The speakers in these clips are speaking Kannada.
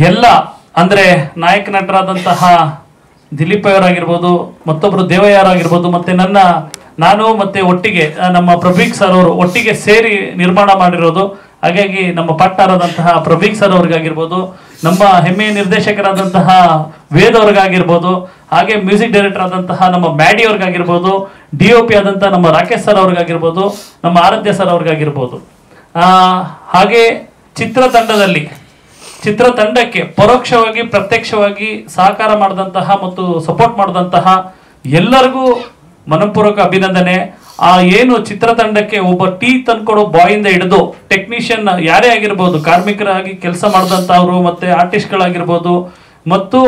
ಎಲ್ಲ ಅಂದರೆ ನಾಯಕ ನಟರಾದಂತಹ ದಿಲೀಪ್ ಅವರಾಗಿರ್ಬೋದು, ಮತ್ತೊಬ್ಬರು ದೇವಯ್ಯರಾಗಿರ್ಬೋದು, ಮತ್ತು ನಾನು ಮತ್ತೆ ಒಟ್ಟಿಗೆ ನಮ್ಮ ಪ್ರಭೀಕ್ ಸರ್ ಅವರು ಒಟ್ಟಿಗೆ ಸೇರಿ ನಿರ್ಮಾಣ ಮಾಡಿರೋದು. ಹಾಗಾಗಿ ನಮ್ಮ ಪಾರ್ಟ್ನರ್ ಆದಂತಹ ಪ್ರಭೀಕ್ ಸರ್ ಅವ್ರಿಗಾಗಿರ್ಬೋದು, ನಮ್ಮ ಹೆಮ್ಮೆಯ ನಿರ್ದೇಶಕರಾದಂತಹ ವೇದ್ ಅವ್ರಿಗಾಗಿರ್ಬೋದು, ಹಾಗೆ ಮ್ಯೂಸಿಕ್ ಡೈರೆಕ್ಟರ್ ಆದಂತಹ ನಮ್ಮ ಮ್ಯಾಡಿ ಅವ್ರಿಗಾಗಿರ್ಬೋದು, DOP ಆದಂತಹ ನಮ್ಮ ರಾಕೇಶ್ ಸರ್ ಅವ್ರಿಗಾಗಿರ್ಬೋದು, ನಮ್ಮ ಆರಾಧ್ಯ ಸರ್ ಅವ್ರಿಗಾಗಿರ್ಬೋದು, ಹಾಗೆ ಚಿತ್ರತಂಡಕ್ಕೆ ಪರೋಕ್ಷವಾಗಿ ಪ್ರತ್ಯಕ್ಷವಾಗಿ ಸಹಕಾರ ಮಾಡಿದಂತಹ ಮತ್ತು ಸಪೋರ್ಟ್ ಮಾಡಿದಂತಹ ಎಲ್ಲರಿಗೂ ಮನಪೂರ್ವಕ ಅಭಿನಂದನೆ. ಏನು ಚಿತ್ರತಂಡಕ್ಕೆ ಒಬ್ಬ ಟೀ ತಂದ್ಕೊಡೋ ಬಾಯಿಂದ ಹಿಡಿದು ಟೆಕ್ನಿಷಿಯನ್ ಯಾರೇ ಆಗಿರ್ಬೋದು, ಕಾರ್ಮಿಕರಾಗಿ ಕೆಲಸ ಮಾಡಿದಂಥವ್ರು ಮತ್ತೆ ಆರ್ಟಿಸ್ಟ್ಗಳಾಗಿರ್ಬೋದು, ಮತ್ತು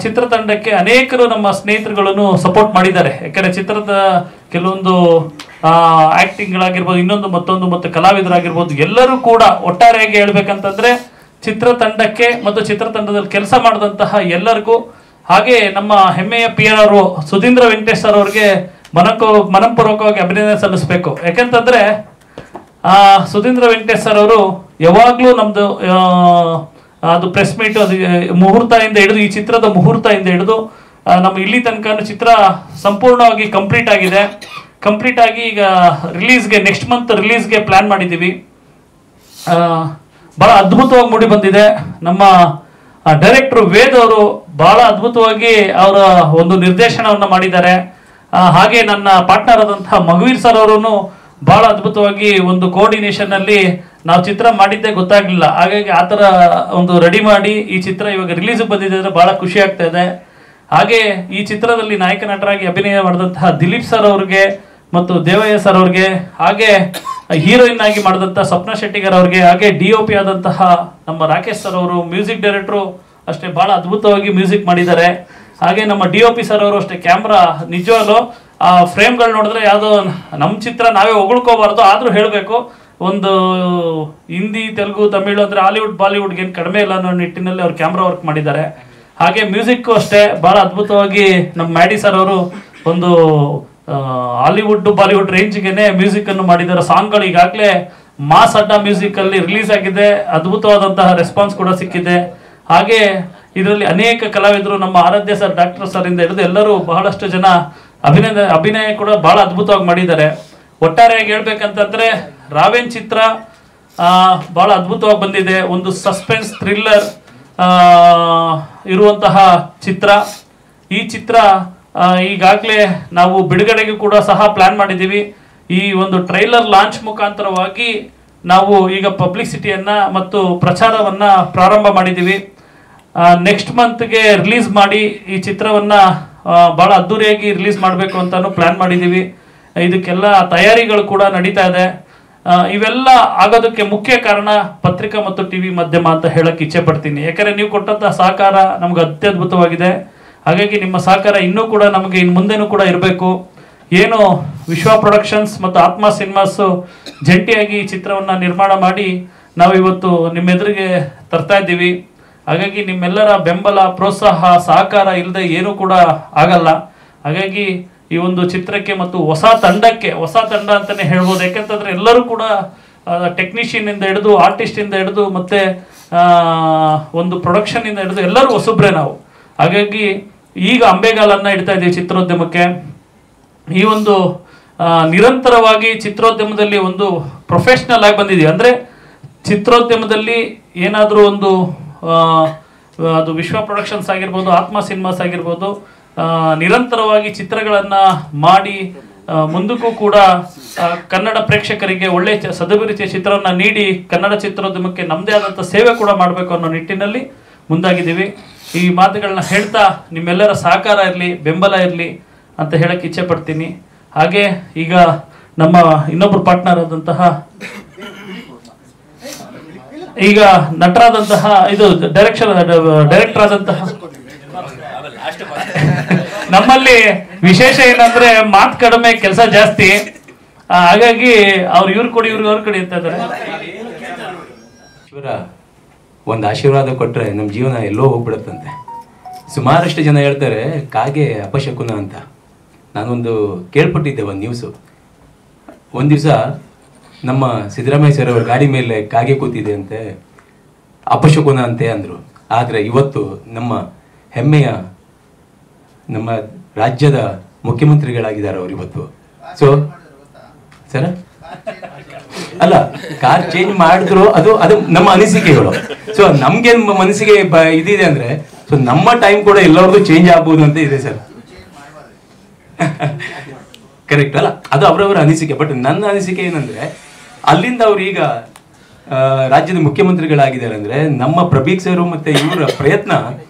ಚಿತ್ರತಂಡಕ್ಕೆ ಅನೇಕರು ನಮ್ಮ ಸ್ನೇಹಿತರುಗಳನ್ನು ಸಪೋರ್ಟ್ ಮಾಡಿದ್ದಾರೆ. ಯಾಕಂದರೆ ಚಿತ್ರದ ಕೆಲವೊಂದು ಆಕ್ಟಿಂಗ್ಗಳಾಗಿರ್ಬೋದು, ಇನ್ನೊಂದು ಮತ್ತೊಂದು ಮತ್ತು ಕಲಾವಿದರಾಗಿರ್ಬೋದು, ಎಲ್ಲರೂ ಕೂಡ ಒಟ್ಟಾರೆಯಾಗಿ ಹೇಳ್ಬೇಕಂತಂದ್ರೆ ಚಿತ್ರತಂಡಕ್ಕೆ ಮತ್ತು ಚಿತ್ರತಂಡದಲ್ಲಿ ಕೆಲಸ ಮಾಡಿದಂತಹ ಎಲ್ಲರಿಗೂ, ಹಾಗೆ ನಮ್ಮ ಹೆಮ್ಮೆಯ PR ಸುಧೀಂದ್ರ ವೆಂಕಟೇಶ್ ಸರ್ ಅವ್ರಿಗೆ ಮನಪೂರ್ವಕವಾಗಿ ಅಭಿನಂದನೆ ಸಲ್ಲಿಸಬೇಕು. ಯಾಕಂತಂದ್ರೆ ಸುಧೀಂದ್ರ ವೆಂಕಟೇಶ್ ಸರ್ ಅವರು ಯಾವಾಗಲೂ ನಮ್ದು ಅದು ಪ್ರೆಸ್ ಮೀಟ್, ಅದು ಮುಹೂರ್ತದಿಂದ ಹಿಡಿದು ಈ ಚಿತ್ರದ ಮುಹೂರ್ತದಿಂದ ಹಿಡಿದು ನಮ್ಮ ಇಲ್ಲಿ ತನಕ ಚಿತ್ರ ಸಂಪೂರ್ಣವಾಗಿ ಕಂಪ್ಲೀಟ್ ಆಗಿ ಈಗ ರಿಲೀಸ್ಗೆ ನೆಕ್ಸ್ಟ್ ಮಂತ್ ರಿಲೀಸ್ಗೆ ಪ್ಲಾನ್ ಮಾಡಿದ್ದೀವಿ. ಬಹಳ ಅದ್ಭುತವಾಗಿ ಮೂಡಿ ಬಂದಿದೆ. ನಮ್ಮ ಡೈರೆಕ್ಟರ್ ವೇದ್ ಅವರು ಬಹಳ ಅದ್ಭುತವಾಗಿ ಅವರ ಒಂದು ನಿರ್ದೇಶನವನ್ನು ಮಾಡಿದ್ದಾರೆ. ಹಾಗೆ ನನ್ನ ಪಾರ್ಟ್ನರ್ ಆದಂತಹ ಮಗುವೀರ್ ಸರ್ ಅವರು ಬಹಳ ಅದ್ಭುತವಾಗಿ ಒಂದು ಕೋಆರ್ಡಿನೇಷನ್ ಅಲ್ಲಿ ನಾವು ಚಿತ್ರ ಮಾಡಿದ್ದೇ ಗೊತ್ತಾಗ್ಲಿಲ್ಲ. ಹಾಗಾಗಿ ಆ ಥರ ಒಂದು ರೆಡಿ ಮಾಡಿ ಈ ಚಿತ್ರ ಇವಾಗ ರಿಲೀಸ್ ಬಂದಿದೆ ಅಂದ್ರೆ ಬಹಳ ಖುಷಿ ಆಗ್ತಾ ಇದೆ. ಹಾಗೆ ಈ ಚಿತ್ರದಲ್ಲಿ ನಾಯಕ ನಟರಾಗಿ ಅಭಿನಯ ಮಾಡಿದಂತಹ ದಿಲೀಪ್ ಸರ್ ಅವ್ರಿಗೆ ಮತ್ತು ದೇವಯ್ಯ ಸರ್ ಅವ್ರಿಗೆ, ಹಾಗೆ ಹೀರೋಯಿನ್ ಆಗಿ ಮಾಡಿದಂತಹ ಸ್ವಪ್ನ ಶೆಟ್ಟಿಗರ್ ಅವ್ರಿಗೆ, ಹಾಗೆ DOP ಆದಂತಹ ನಮ್ಮ ರಾಕೇಶ್ ಸರ್ ಅವರು, ಮ್ಯೂಸಿಕ್ ಡೈರೆಕ್ಟ್ರು ಅಷ್ಟೇ ಬಹಳ ಅದ್ಭುತವಾಗಿ ಮ್ಯೂಸಿಕ್ ಮಾಡಿದ್ದಾರೆ. ಹಾಗೆ ನಮ್ಮ DOP ಸರ್ ಅವರು ಅಷ್ಟೇ ಕ್ಯಾಮ್ರಾ, ನಿಜವಾಗ್ಲೂ ಆ ಫ್ರೇಮ್ಗಳು ನೋಡಿದ್ರೆ ಯಾವುದೋ ನಮ್ಮ ಚಿತ್ರ ನಾವೇ ಹೊಗಳ್ಕೋಬಾರ್ದು, ಆದರೂ ಹೇಳಬೇಕು, ಒಂದು ಹಿಂದಿ, ತೆಲುಗು, ತಮಿಳು ಅಂದರೆ ಹಾಲಿವುಡ್ ಬಾಲಿವುಡ್ಗೆ ಏನು ಕಡಿಮೆ ಇಲ್ಲ ಅನ್ನೋ ನಿಟ್ಟಿನಲ್ಲಿ ಅವ್ರು ಕ್ಯಾಮ್ರಾ ವರ್ಕ್ ಮಾಡಿದ್ದಾರೆ. ಹಾಗೆ ಮ್ಯೂಸಿಕ್ಕು ಅಷ್ಟೇ ಬಹಳ ಅದ್ಭುತವಾಗಿ ನಮ್ಮ ಮ್ಯಾಡಿ ಸರ್ ಅವರು ಒಂದು ಹಾಲಿವುಡ್ ಬಾಲಿವುಡ್ ರೇಂಜ್ಗೆ ಮ್ಯೂಸಿಕ್ ಅನ್ನು ಮಾಡಿದ್ದಾರೆ. ಸಾಂಗ್ಗಳು ಈಗಾಗಲೇ ಮಾಸ್ ಅಡ್ಡ ಮ್ಯೂಸಿಕ್ ಅಲ್ಲಿ ರಿಲೀಸ್ ಆಗಿದೆ, ಅದ್ಭುತವಾದಂತಹ ರೆಸ್ಪಾನ್ಸ್ ಕೂಡ ಸಿಕ್ಕಿದೆ. ಹಾಗೆ ಇದರಲ್ಲಿ ಅನೇಕ ಕಲಾವಿದರು, ನಮ್ಮ ಆರಾಧ್ಯ ಸರ್, ಡಾಕ್ಟರ್ ಸರ್ ಇಂದ ಹಿಡಿದು ಎಲ್ಲರೂ ಬಹಳಷ್ಟು ಜನ ಅಭಿನಯ ಕೂಡ ಬಹಳ ಅದ್ಭುತವಾಗಿ ಮಾಡಿದ್ದಾರೆ. ಒಟ್ಟಾರೆಯಾಗಿ ಹೇಳ್ಬೇಕಂತಂದ್ರೆ ರಾವೇನ್ ಚಿತ್ರ ಬಹಳ ಅದ್ಭುತವಾಗಿ ಬಂದಿದೆ. ಒಂದು ಸಸ್ಪೆನ್ಸ್ ಥ್ರಿಲ್ಲರ್ ಇರುವಂತಹ ಚಿತ್ರ. ಈ ಚಿತ್ರ ಈಗಾಗಲೇ ನಾವು ಬಿಡುಗಡೆಗೂ ಕೂಡ ಸಹ ಪ್ಲಾನ್ ಮಾಡಿದ್ದೀವಿ. ಈ ಒಂದು ಟ್ರೈಲರ್ ಲಾಂಚ್ ಮುಖಾಂತರವಾಗಿ ನಾವು ಈಗ ಪಬ್ಲಿಸಿಟಿಯನ್ನ ಮತ್ತು ಪ್ರಚಾರವನ್ನ ಪ್ರಾರಂಭ ಮಾಡಿದ್ದೀವಿ. ನೆಕ್ಸ್ಟ್ ಮಂತ್ಗೆ ರಿಲೀಸ್ ಮಾಡಿ ಈ ಚಿತ್ರವನ್ನ ಬಹಳ ಅದ್ದೂರಿಯಾಗಿ ರಿಲೀಸ್ ಮಾಡಬೇಕು ಅಂತಾನು ಪ್ಲಾನ್ ಮಾಡಿದ್ದೀವಿ. ಇದಕ್ಕೆಲ್ಲ ತಯಾರಿಗಳು ಕೂಡ ನಡೀತಾ ಇದೆ. ಇವೆಲ್ಲ ಆಗೋದಕ್ಕೆ ಮುಖ್ಯ ಕಾರಣ ಪತ್ರಿಕಾ ಮತ್ತು TV ಮಾಧ್ಯಮ ಅಂತ ಹೇಳಕ್ ಇಚ್ಛೆ ಪಡ್ತೀನಿ. ಯಾಕಂದ್ರೆ ನೀವು ಕೊಟ್ಟಂತಹ ಸಹಕಾರ ನಮ್ಗೆ ಅತ್ಯದ್ಭುತವಾಗಿದೆ. ಹಾಗಾಗಿ ನಿಮ್ಮ ಸಹಕಾರ ಇನ್ನೂ ಕೂಡ ನಮಗೆ ಇನ್ನು ಮುಂದೆನೂ ಕೂಡ ಇರಬೇಕು. ಏನು ವಿಶ್ವ ಪ್ರೊಡಕ್ಷನ್ಸ್ ಮತ್ತು ಆತ್ಮ ಸಿನಿಮಾಸ್ ಜಂಟಿಯಾಗಿ ಈ ಚಿತ್ರವನ್ನು ನಿರ್ಮಾಣ ಮಾಡಿ ನಾವು ಇವತ್ತು ನಿಮ್ಮೆದುರಿಗೆ ತರ್ತಾ ಇದ್ದೀವಿ. ಹಾಗಾಗಿ ನಿಮ್ಮೆಲ್ಲರ ಬೆಂಬಲ, ಪ್ರೋತ್ಸಾಹ, ಸಹಕಾರ ಇಲ್ಲದೆ ಏನೂ ಕೂಡ ಆಗಲ್ಲ. ಹಾಗಾಗಿ ಈ ಒಂದು ಚಿತ್ರಕ್ಕೆ ಮತ್ತು ಹೊಸ ತಂಡ ಅಂತಾನೆ ಹೇಳ್ಬೋದು. ಯಾಕಂತಂದ್ರೆ ಎಲ್ಲರೂ ಕೂಡ ಟೆಕ್ನಿಷಿಯನ್ ಇಂದ ಹಿಡಿದು, ಆರ್ಟಿಸ್ಟ್ ಇಂದ ಹಿಡಿದು, ಮತ್ತೆ ಒಂದು ಪ್ರೊಡಕ್ಷನ್ ಇಂದ ಹಿಡಿದು ಎಲ್ಲರೂ ಹೊಸಬ್ರೆ ನಾವು. ಹಾಗಾಗಿ ಈಗ ಅಂಬೆಗಾಲನ್ನ ಇಡ್ತಾ ಇದ್ದೀವಿ ಚಿತ್ರೋದ್ಯಮಕ್ಕೆ. ಈ ಒಂದು ನಿರಂತರವಾಗಿ ಚಿತ್ರೋದ್ಯಮದಲ್ಲಿ ಒಂದು ಪ್ರೊಫೆಷನಲ್ ಆಗಿ ಬಂದಿದ್ದೀವಿ. ಅಂದರೆ ಚಿತ್ರೋದ್ಯಮದಲ್ಲಿ ಏನಾದರೂ ಒಂದು ಅದು ವಿಶ್ವ ಪ್ರೊಡಕ್ಷನ್ಸ್ ಆಗಿರ್ಬೋದು, ಆತ್ಮ ಸಿನಿಮಾಸ್ ಆಗಿರ್ಬೋದು, ನಿರಂತರವಾಗಿ ಚಿತ್ರಗಳನ್ನು ಮಾಡಿ ಮುಂದಕ್ಕೂ ಕೂಡ ಕನ್ನಡ ಪ್ರೇಕ್ಷಕರಿಗೆ ಒಳ್ಳೆ ಸದಭಿರುಚಿಯ ಚಿತ್ರವನ್ನು ನೀಡಿ ಕನ್ನಡ ಚಿತ್ರೋದ್ಯಮಕ್ಕೆ ನಮ್ಮದೇ ಆದಂಥ ಸೇವೆ ಕೂಡ ಮಾಡಬೇಕು ಅನ್ನೋ ನಿಟ್ಟಿನಲ್ಲಿ ಮುಂದಾಗಿದ್ದೀವಿ. ಈ ಮಾತುಗಳನ್ನ ಹೇಳ್ತಾ ನಿಮ್ಮೆಲ್ಲರ ಸಹಕಾರ ಇರಲಿ, ಬೆಂಬಲ ಇರಲಿ ಅಂತ ಹೇಳಕ್ಕೆ ಇಚ್ಛೆ ಪಡ್ತೀನಿ. ಹಾಗೆ ಈಗ ನಮ್ಮ ಇನ್ನೊಬ್ಬರು ಪಾರ್ಟ್ನರ್ ಆದಂತಹ, ಈಗ ನಟರಾದಂತಹ, ಇದು ಡೈರೆಕ್ಟರ್ ಆದಂತಹ, ನಮ್ಮಲ್ಲಿ ವಿಶೇಷ ಏನಂದ್ರೆ ಮಾತು ಕಡಿಮೆ, ಕೆಲಸ ಜಾಸ್ತಿ. ಹಾಗಾಗಿ ಇವ್ರು ಕೊಡಿ ಅಂತ ಇದ್ದಾರೆ. ಒಂದು ಆಶೀರ್ವಾದ ಕೊಟ್ಟರೆ ನಮ್ಮ ಜೀವನ ಎಲ್ಲೋ ಹೋಗ್ಬಿಡುತ್ತಂತೆ. ಸುಮಾರಷ್ಟು ಜನ ಹೇಳ್ತಾರೆ ಕಾಗೆ ಅಪಶಕುನ ಅಂತ. ನಾನೊಂದು ಕೇಳ್ಪಟ್ಟಿದ್ದೆ ಒಂದು ನ್ಯೂಸು. ಒಂದು ದಿವಸ ನಮ್ಮ ಸಿದ್ದರಾಮಯ್ಯ ಸರ್ ಅವ್ರ ಗಾಡಿ ಮೇಲೆ ಕಾಗೆ ಕೂತಿದೆ ಅಂತೆ, ಅಪಶಕುನ ಅಂತೆ ಅಂದರು. ಆದರೆ ಇವತ್ತು ನಮ್ಮ ಹೆಮ್ಮೆಯ ನಮ್ಮ ರಾಜ್ಯದ ಮುಖ್ಯಮಂತ್ರಿಗಳಾಗಿದ್ದಾರೆ ಅವರು ಇವತ್ತು. ಸೊ ಸರ್ ಅಲ್ಲ, ಕಾರ್ ಚೇಂಜ್ ಮಾಡಿದ್ರು ಅದು ನಮ್ಮ ಅನಿಸಿಕೆಗಳು. ಸೊ ನಮ್ಗೆ ಮನಸ್ಸಿಗೆ ಇದಿದೆ ಅಂದ್ರೆ ಸೊ ನಮ್ಮ ಟೈಮ್ ಕೂಡ ಎಲ್ಲರದು ಚೇಂಜ್ ಆಗ್ಬೋದು ಅಂತ ಇದೆ ಸರ್. ಕರೆಕ್ಟ್ ಅಲ್ಲ, ಅದು ಅವರವರ ಅನಿಸಿಕೆ. ಬಟ್ ನನ್ನ ಅನಿಸಿಕೆ ಏನಂದ್ರೆ ಅಲ್ಲಿಂದ ಅವ್ರು ಈಗ ರಾಜ್ಯದ ಮುಖ್ಯಮಂತ್ರಿಗಳಾಗಿದ್ದಾರೆ ಅಂದ್ರೆ ನಮ್ಮ ಪ್ರಭೀಕ್ ಸರ್ ಮತ್ತೆ ಇವರ ಪ್ರಯತ್ನ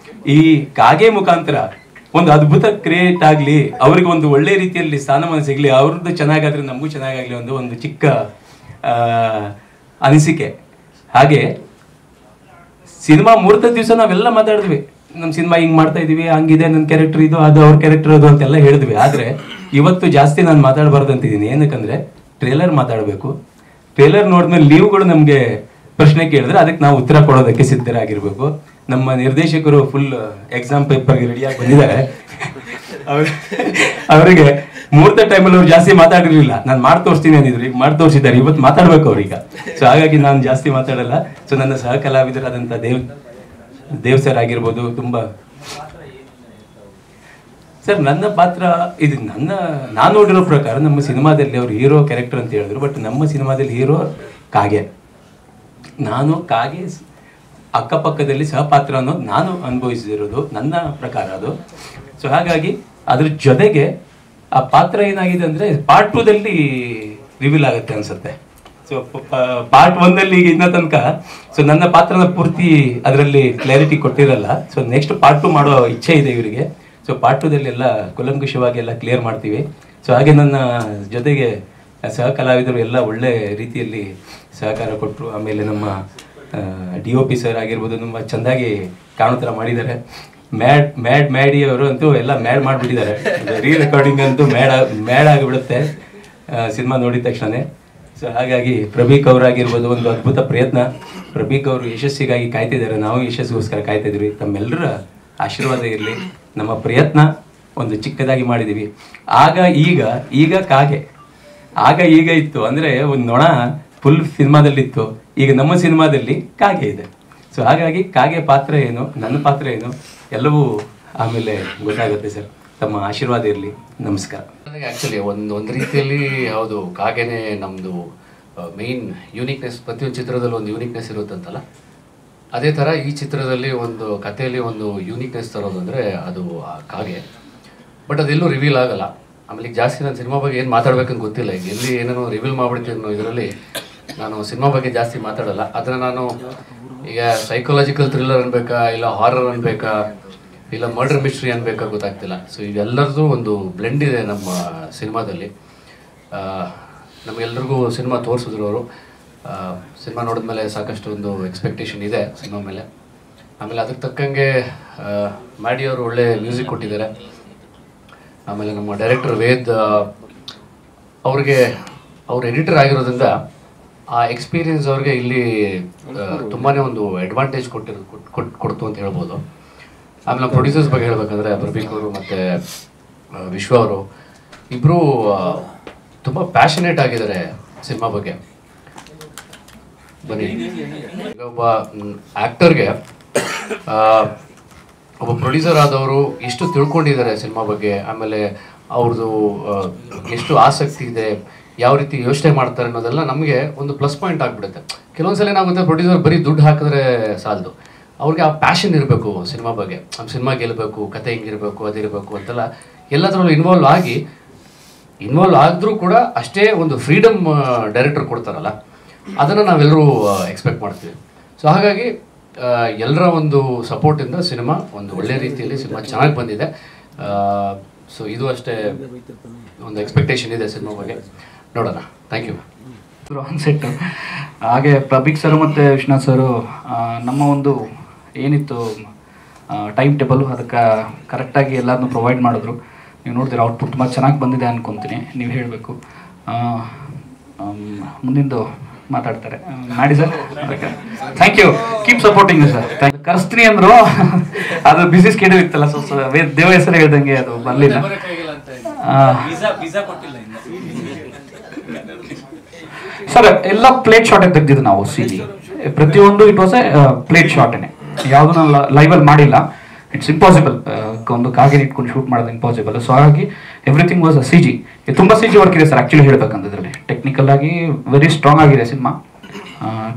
ಈ ಕಾಗೆ ಮುಖಾಂತರ ಒಂದು ಅದ್ಭುತ ಕ್ರಿಯೇಟ್ ಆಗ್ಲಿ, ಅವ್ರಿಗೆ ಒಂದು ಒಳ್ಳೆ ರೀತಿಯಲ್ಲಿ ಸ್ಥಾನಮಾನ ಸಿಗ್ಲಿ, ಅವ್ರದ್ದು ಚೆನ್ನಾಗಾದ್ರೆ ನಮಗೂ ಚೆನ್ನಾಗಾಗ್ಲಿ ಒಂದು ಚಿಕ್ಕ ಅನಿಸಿಕೆ. ಹಾಗೆ ಸಿನಿಮಾ ಮುಹೂರ್ತದ ದಿವಸ ನಾವೆಲ್ಲ ಮಾತಾಡಿದ್ವಿ, ನಮ್ಮ ಸಿನಿಮಾ ಹಿಂಗ್ ಮಾಡ್ತಾ ಇದೀವಿ, ಹಂಗಿದೆ, ನನ್ನ ಕ್ಯಾರೆಕ್ಟರ್ ಇದು, ಅದು ಅವ್ರ ಕ್ಯಾರೆಕ್ಟರ್ ಅದು ಅಂತೆಲ್ಲ ಹೇಳಿದ್ವಿ. ಆದ್ರೆ ಇವತ್ತು ಜಾಸ್ತಿ ನಾನು ಮಾತಾಡಬಾರ್ದು ಅಂತಿದ್ದೀನಿ. ಏನಕ್ಕಂದ್ರೆ ಟ್ರೇಲರ್ ಮಾತಾಡಬೇಕು. ಟ್ರೇಲರ್ ನೋಡಿದ್ಮೇಲೆ ನೀವುಗಳು ನಮ್ಗೆ ಪ್ರಶ್ನೆ ಕೇಳಿದ್ರೆ ಅದಕ್ಕೆ ನಾವು ಉತ್ತರ ಕೊಡೋದಕ್ಕೆ ಸಿದ್ಧರಾಗಿರ್ಬೇಕು. ನಮ್ಮ ನಿರ್ದೇಶಕರು ಫುಲ್ ಎಕ್ಸಾಮ್ ಪೇಪರ್ಗೆ ರೆಡಿಯಾಗಿ ಬಂದಿದ್ದಾರೆ. ಅವರಿಗೆ ಮುಹೂರ್ತ ಟೈಮಲ್ಲಿ ಅವ್ರು ಜಾಸ್ತಿ ಮಾತಾಡಿರ್ಲಿಲ್ಲ, ನಾನು ಮಾಡಿ ತೋರಿಸ್ತೀನಿ ಅಂದಿದ್ರು, ಈಗ ಮಾಡಿ ತೋರಿಸಿದ್ದಾರೆ, ಇವತ್ತು ಮಾತಾಡ್ಬೇಕು ಅವ್ರೀಗ. ಸೊ ಹಾಗಾಗಿ ನಾನು ಜಾಸ್ತಿ ಮಾತಾಡಲ್ಲ. ಸೊ ನನ್ನ ಸಹ ಕಲಾವಿದರಾದಂಥ ದೇವ್ ಸರ್ ಆಗಿರ್ಬೋದು, ತುಂಬಾ ಸರ್ ನನ್ನ ಪಾತ್ರ ಇದು ನಾನು ನೋಡಿರೋ ಪ್ರಕಾರ ನಮ್ಮ ಸಿನಿಮಾದಲ್ಲಿ ಅವ್ರು ಹೀರೋ ಕ್ಯಾರೆಕ್ಟರ್ ಅಂತ ಹೇಳಿದ್ರು. ಬಟ್ ನಮ್ಮ ಸಿನಿಮಾದಲ್ಲಿ ಹೀರೋ ಕಾಗೆ, ನಾನು ಕಾಗೆ ಅಕ್ಕಪಕ್ಕದಲ್ಲಿ ಸಹಪಾತ್ರ ಅನ್ನೋದು ನಾನು ಅನುಭವಿಸಿರೋದು ನನ್ನ ಪ್ರಕಾರ ಅದು. ಸೊ ಹಾಗಾಗಿ ಅದ್ರ ಜೊತೆಗೆ ಆ ಪಾತ್ರ ಏನಾಗಿದೆ ಅಂದ್ರೆ ಪಾರ್ಟ್ 2ದಲ್ಲಿ ರಿವೀಲ್ ಆಗುತ್ತೆ ಅನ್ಸುತ್ತೆ. ಸೊ ಪಾರ್ಟ್ 1ನಲ್ಲಿ ಈಗ ಇನ್ನ ತನಕ ಸೊ ನನ್ನ ಪಾತ್ರನ ಪೂರ್ತಿ ಅದರಲ್ಲಿ ಕ್ಲಾರಿಟಿ ಕೊಟ್ಟಿರಲ್ಲ. ಸೊ ನೆಕ್ಸ್ಟ್ ಪಾರ್ಟ್ 2 ಮಾಡೋ ಇಚ್ಛೆ ಇದೆ ಇವರಿಗೆ. ಸೊ ಪಾರ್ಟ್ 2ದಲ್ಲಿ ಎಲ್ಲ ಕುಲಂಕುಷವಾಗಿ ಎಲ್ಲ ಕ್ಲಿಯರ್ ಮಾಡ್ತೀವಿ. ಸೊ ಹಾಗೆ ನನ್ನ ಜೊತೆಗೆ ಸಹ ಕಲಾವಿದರು ಎಲ್ಲ ಒಳ್ಳೆ ರೀತಿಯಲ್ಲಿ ಸಹಕಾರ ಕೊಟ್ಟರು. ಆಮೇಲೆ ನಮ್ಮ DOP ಸರ್ ಆಗಿರ್ಬೋದು, ತುಂಬ ಚೆಂದಾಗಿ ಕಾಣೋ ಥರ ಮಾಡಿದ್ದಾರೆ. ಮ್ಯಾಡಿ ಅವರು ಅಂತೂ ಎಲ್ಲ ಮ್ಯಾಡ್ ಮಾಡಿಬಿಟ್ಟಿದ್ದಾರೆ. ರೀ ರೆಕಾರ್ಡಿಂಗ್ ಅಂತೂ ಮ್ಯಾಡ್ ಆಗಿಬಿಡುತ್ತೆ ಸಿನಿಮಾ ನೋಡಿದ ತಕ್ಷಣ. ಸೊ ಹಾಗಾಗಿ ಪ್ರಭೀಕ್ ಅವರಾಗಿರ್ಬೋದು, ಒಂದು ಅದ್ಭುತ ಪ್ರಯತ್ನ. ಪ್ರಭೀಕ್ ಅವರು ಯಶಸ್ಸಿಗಾಗಿ ಕಾಯ್ತಿದ್ದಾರೆ, ನಾವು ಯಶಸ್ಸಿಗೋಸ್ಕರ ಕಾಯ್ತಿದ್ವಿ. ತಮ್ಮೆಲ್ಲರ ಆಶೀರ್ವಾದ ಇರಲಿ. ನಮ್ಮ ಪ್ರಯತ್ನ ಒಂದು ಚಿಕ್ಕದಾಗಿ ಮಾಡಿದ್ದೀವಿ. ಈಗ ಕಾಗೆ ಈಗ ಇತ್ತು ಅಂದರೆ ಒಂದು ನೊಣ ಫುಲ್ ಸಿನಿಮಾದಲ್ಲಿತ್ತು, ಈಗ ನಮ್ಮ ಸಿನಿಮಾದಲ್ಲಿ ಕಾಗೆ ಇದೆ. ಸೊ ಹಾಗಾಗಿ ಕಾಗೆ ಪಾತ್ರ ಏನು, ನನ್ನ ಪಾತ್ರ ಏನು ಎಲ್ಲವೂ ಆಮೇಲೆ ಗೊತ್ತಾಗುತ್ತೆ ಸರ್. ತಮ್ಮ ಆಶೀರ್ವಾದ ಇರಲಿ. ನಮಸ್ಕಾರ. ಆ್ಯಕ್ಚುಲಿ ಒಂದು ರೀತಿಯಲ್ಲಿ ಹೌದು, ಕಾಗೆನೇ ನಮ್ಮದು ಮೇಯ್ನ್ ಯೂನಿಕ್ನೆಸ್. ಪ್ರತಿಯೊಂದು ಚಿತ್ರದಲ್ಲಿ ಒಂದು ಯೂನಿಕ್ನೆಸ್ ಇರುತ್ತಂತಲ್ಲ, ಅದೇ ಥರ ಈ ಚಿತ್ರದಲ್ಲಿ ಒಂದು ಕಥೆಯಲ್ಲಿ ಒಂದು ಯೂನಿಕ್ನೆಸ್ ತರೋದು ಅಂದರೆ ಅದು ಕಾಗೆ. ಬಟ್ ಅದೆಲ್ಲೂ ರಿವೀಲ್ ಆಗಲ್ಲ. ಆಮೇಲೆ ಈಗ ಜಾಸ್ತಿ ನಾನು ಸಿನಿಮಾ ಬಗ್ಗೆ ಏನು ಮಾತಾಡ್ಬೇಕಂತ ಗೊತ್ತಿಲ್ಲ. ಈಗ ಎಲ್ಲಿ ಏನೇನೋ ರಿವೀಲ್ ಮಾಡ್ಬಿಡ್ತೀನಿ ಅನ್ನೋ ಇದರಲ್ಲಿ ನಾನು ಸಿನಿಮಾ ಬಗ್ಗೆ ಜಾಸ್ತಿ ಮಾತಾಡಲ್ಲ. ಆದರೆ ನಾನು ಈಗ ಸೈಕಾಲಜಿಕಲ್ ಥ್ರಿಲ್ಲರ್ ಅನ್ಬೇಕಾ, ಇಲ್ಲ ಹಾರರ್ ಅನ್ಬೇಕಾ, ಇಲ್ಲ ಮರ್ಡರ್ ಮಿಸ್ಟ್ರಿ ಅನ್ಬೇಕಾ ಗೊತ್ತಾಗ್ತಿಲ್ಲ. ಸೊ ಇವೆಲ್ಲರದು ಒಂದು ಬ್ಲೆಂಡ್ ಇದೆ ನಮ್ಮ ಸಿನಿಮಾದಲ್ಲಿ. ನಮಗೆಲ್ಲರಿಗೂ ಸಿನಿಮಾ ತೋರಿಸಿದ್ರು ಅವರು. ಸಿನಿಮಾ ನೋಡಿದ್ಮೇಲೆ ಸಾಕಷ್ಟು ಒಂದು ಎಕ್ಸ್ಪೆಕ್ಟೇಷನ್ ಇದೆ ಸಿನಿಮಾ ಮೇಲೆ. ಆಮೇಲೆ ಅದಕ್ಕೆ ತಕ್ಕಂಗೆ ಮ್ಯಾಡಿ ಅವರು ಒಳ್ಳೆ ಮ್ಯೂಸಿಕ್ ಕೊಟ್ಟಿದ್ದಾರೆ. ಆಮೇಲೆ ನಮ್ಮ ಡೈರೆಕ್ಟರ್ ವೇದ್ ಅವ್ರು ಎಡಿಟರ್ ಆಗಿರೋದ್ರಿಂದ ಆ ಎಕ್ಸ್ಪೀರಿಯನ್ಸ್ ಅವ್ರಿಗೆ ಇಲ್ಲಿ ತುಂಬಾ ಒಂದು ಅಡ್ವಾಂಟೇಜ್ ಕೊಡ್ತು ಅಂತ ಹೇಳ್ಬೋದು. ಆಮೇಲೆ ಪ್ರೊಡ್ಯೂಸರ್ಸ್ ಬಗ್ಗೆ ಹೇಳ್ಬೇಕಂದ್ರೆ ಪ್ರಭೀಕ್ ಅವರು ಮತ್ತು ವಿಶ್ವ ಅವರು ಇಬ್ಬರು ತುಂಬ ಪ್ಯಾಷನೇಟ್ ಆಗಿದ್ದಾರೆ ಸಿನಿಮಾ ಬಗ್ಗೆ. ಬನ್ನಿ, ಈಗ ಒಬ್ಬ ಆ್ಯಕ್ಟರ್ಗೆ ಒಬ್ಬ ಪ್ರೊಡ್ಯೂಸರ್ ಆದವರು ಎಷ್ಟು ತಿಳ್ಕೊಂಡಿದ್ದಾರೆ ಸಿನಿಮಾ ಬಗ್ಗೆ, ಆಮೇಲೆ ಅವ್ರದ್ದು ಎಷ್ಟು ಆಸಕ್ತಿ ಇದೆ, ಯಾವ ರೀತಿ ಯೋಚನೆ ಮಾಡ್ತಾರೆ ಅನ್ನೋದೆಲ್ಲ ನಮಗೆ ಒಂದು ಪ್ಲಸ್ ಪಾಯಿಂಟ್ ಆಗಿಬಿಡುತ್ತೆ. ಕೆಲವೊಂದ್ಸಲ ಏನಾಗುತ್ತೆ, ಪ್ರೊಡ್ಯೂಸರ್ ಬರೀ ದುಡ್ಡು ಹಾಕಿದ್ರೆ ಸಾಲದು, ಅವ್ರಿಗೆ ಆ ಪ್ಯಾಷನ್ ಇರಬೇಕು ಸಿನಿಮಾ ಬಗ್ಗೆ. ಸಿನಿಮಾ ಗೆಲ್ಲಬೇಕು, ಕತೆ ಹಿಂಗಿರಬೇಕು, ಅದಿರಬೇಕು ಅಂತೆಲ್ಲ ಎಲ್ಲದರಲ್ಲೂ ಇನ್ವಾಲ್ವ್ ಆದರೂ ಕೂಡ ಅಷ್ಟೇ ಒಂದು ಫ್ರೀಡಮ್ ಡೈರೆಕ್ಟರ್ ಕೊಡ್ತಾರಲ್ಲ, ಅದನ್ನು ನಾವೆಲ್ಲರೂ ಎಕ್ಸ್ಪೆಕ್ಟ್ ಮಾಡ್ತೀವಿ. ಸೊ ಹಾಗಾಗಿ ಎಲ್ಲರ ಒಂದು ಸಪೋರ್ಟಿಂದ ಸಿನಿಮಾ ಒಂದು ಒಳ್ಳೆ ರೀತಿಯಲ್ಲಿ ಸಿನಿಮಾ ಚೆನ್ನಾಗಿ ಬಂದಿದೆ. ಸೊ ಇದು ಅಷ್ಟೇ ಒಂದು ಎಕ್ಸ್ಪೆಕ್ಟೇಷನ್ ಇದೆ ಸಿನಿಮಾ ಬಗ್ಗೆ. ನೋಡೋಣ. Thank you. ಆನ್ ಸೆಟ್ ಹಾಗೆ ಪ್ರಭೀಕ್ ಸರ್ ಮತ್ತು ವಿಶ್ವನಾಥ್ ಸರು ನಮ್ಮ ಒಂದು ಏನಿತ್ತು ಟೈಮ್ ಟೇಬಲು ಅದಕ್ಕೆ ಕರೆಕ್ಟಾಗಿ ಎಲ್ಲದನ್ನೂ ಪ್ರೊವೈಡ್ ಮಾಡಿದ್ರು. ನೀವು ನೋಡ್ತೀರ ಔಟ್ಪುಟ್ ತುಂಬ ಚೆನ್ನಾಗಿ ಬಂದಿದೆ ಅನ್ಕೊತೀನಿ. ನೀವು ಹೇಳಬೇಕು. ಮುಂದಿಂದು ಮಾತಾಡ್ತಾರೆ ಮಾಡಿ sir. Thank you, keep supporting sir. ಕರೆಸ್ತೀನಿ ಅಂದರು, ಅದು ಬಿಸಿ ಸ್ಕೆಡ್ಯೂಲ್ ಇತ್ತಲ್ಲ, ದೇವ ಹೆಸರು ಹೇಳ್ದಂಗೆ ಅದು ಬರಲಿಲ್ಲ. ಸರ್ ಎಲ್ಲ ಪ್ಲೇಟ್ ಶಾರ್ಟೇ ತೆಗ್ದಿದ್ದು ನಾವು. ಸಿಡಿ ಪ್ರತಿಯೊಂದು ಇಟ್ ವಾಸ್ ಎ ಪ್ಲೇಟ್ ಶಾರ್ಟೇನೆ. ಯಾವುದನ್ನ ಲೈವಲ್ಲಿ ಮಾಡಿಲ್ಲ. ಇಟ್ಸ್ ಇಂಪಾಸಿಬಲ್, ಒಂದು ಕಾಗೆ ಇಟ್ಕೊಂಡು ಶೂಟ್ ಮಾಡೋದು ಇಂಪಾಸಿಬಲ್. ಸೊ ಹಾಗಾಗಿ ಎವ್ರಿಥಿಂಗ್ ವಾಸ್ ಸಿ ಜಿ. ತುಂಬ ಸಿ ಜಿ ವರ್ಕ್ ಇದೆ ಸರ್ ಆ್ಯಕ್ಚುಲಿ ಹೇಳ್ಬೇಕಂತ. ಇದರಲ್ಲಿ ಟೆಕ್ನಿಕಲ್ ಆಗಿ ವೆರಿ ಸ್ಟ್ರಾಂಗ್ ಆಗಿದೆ cinema.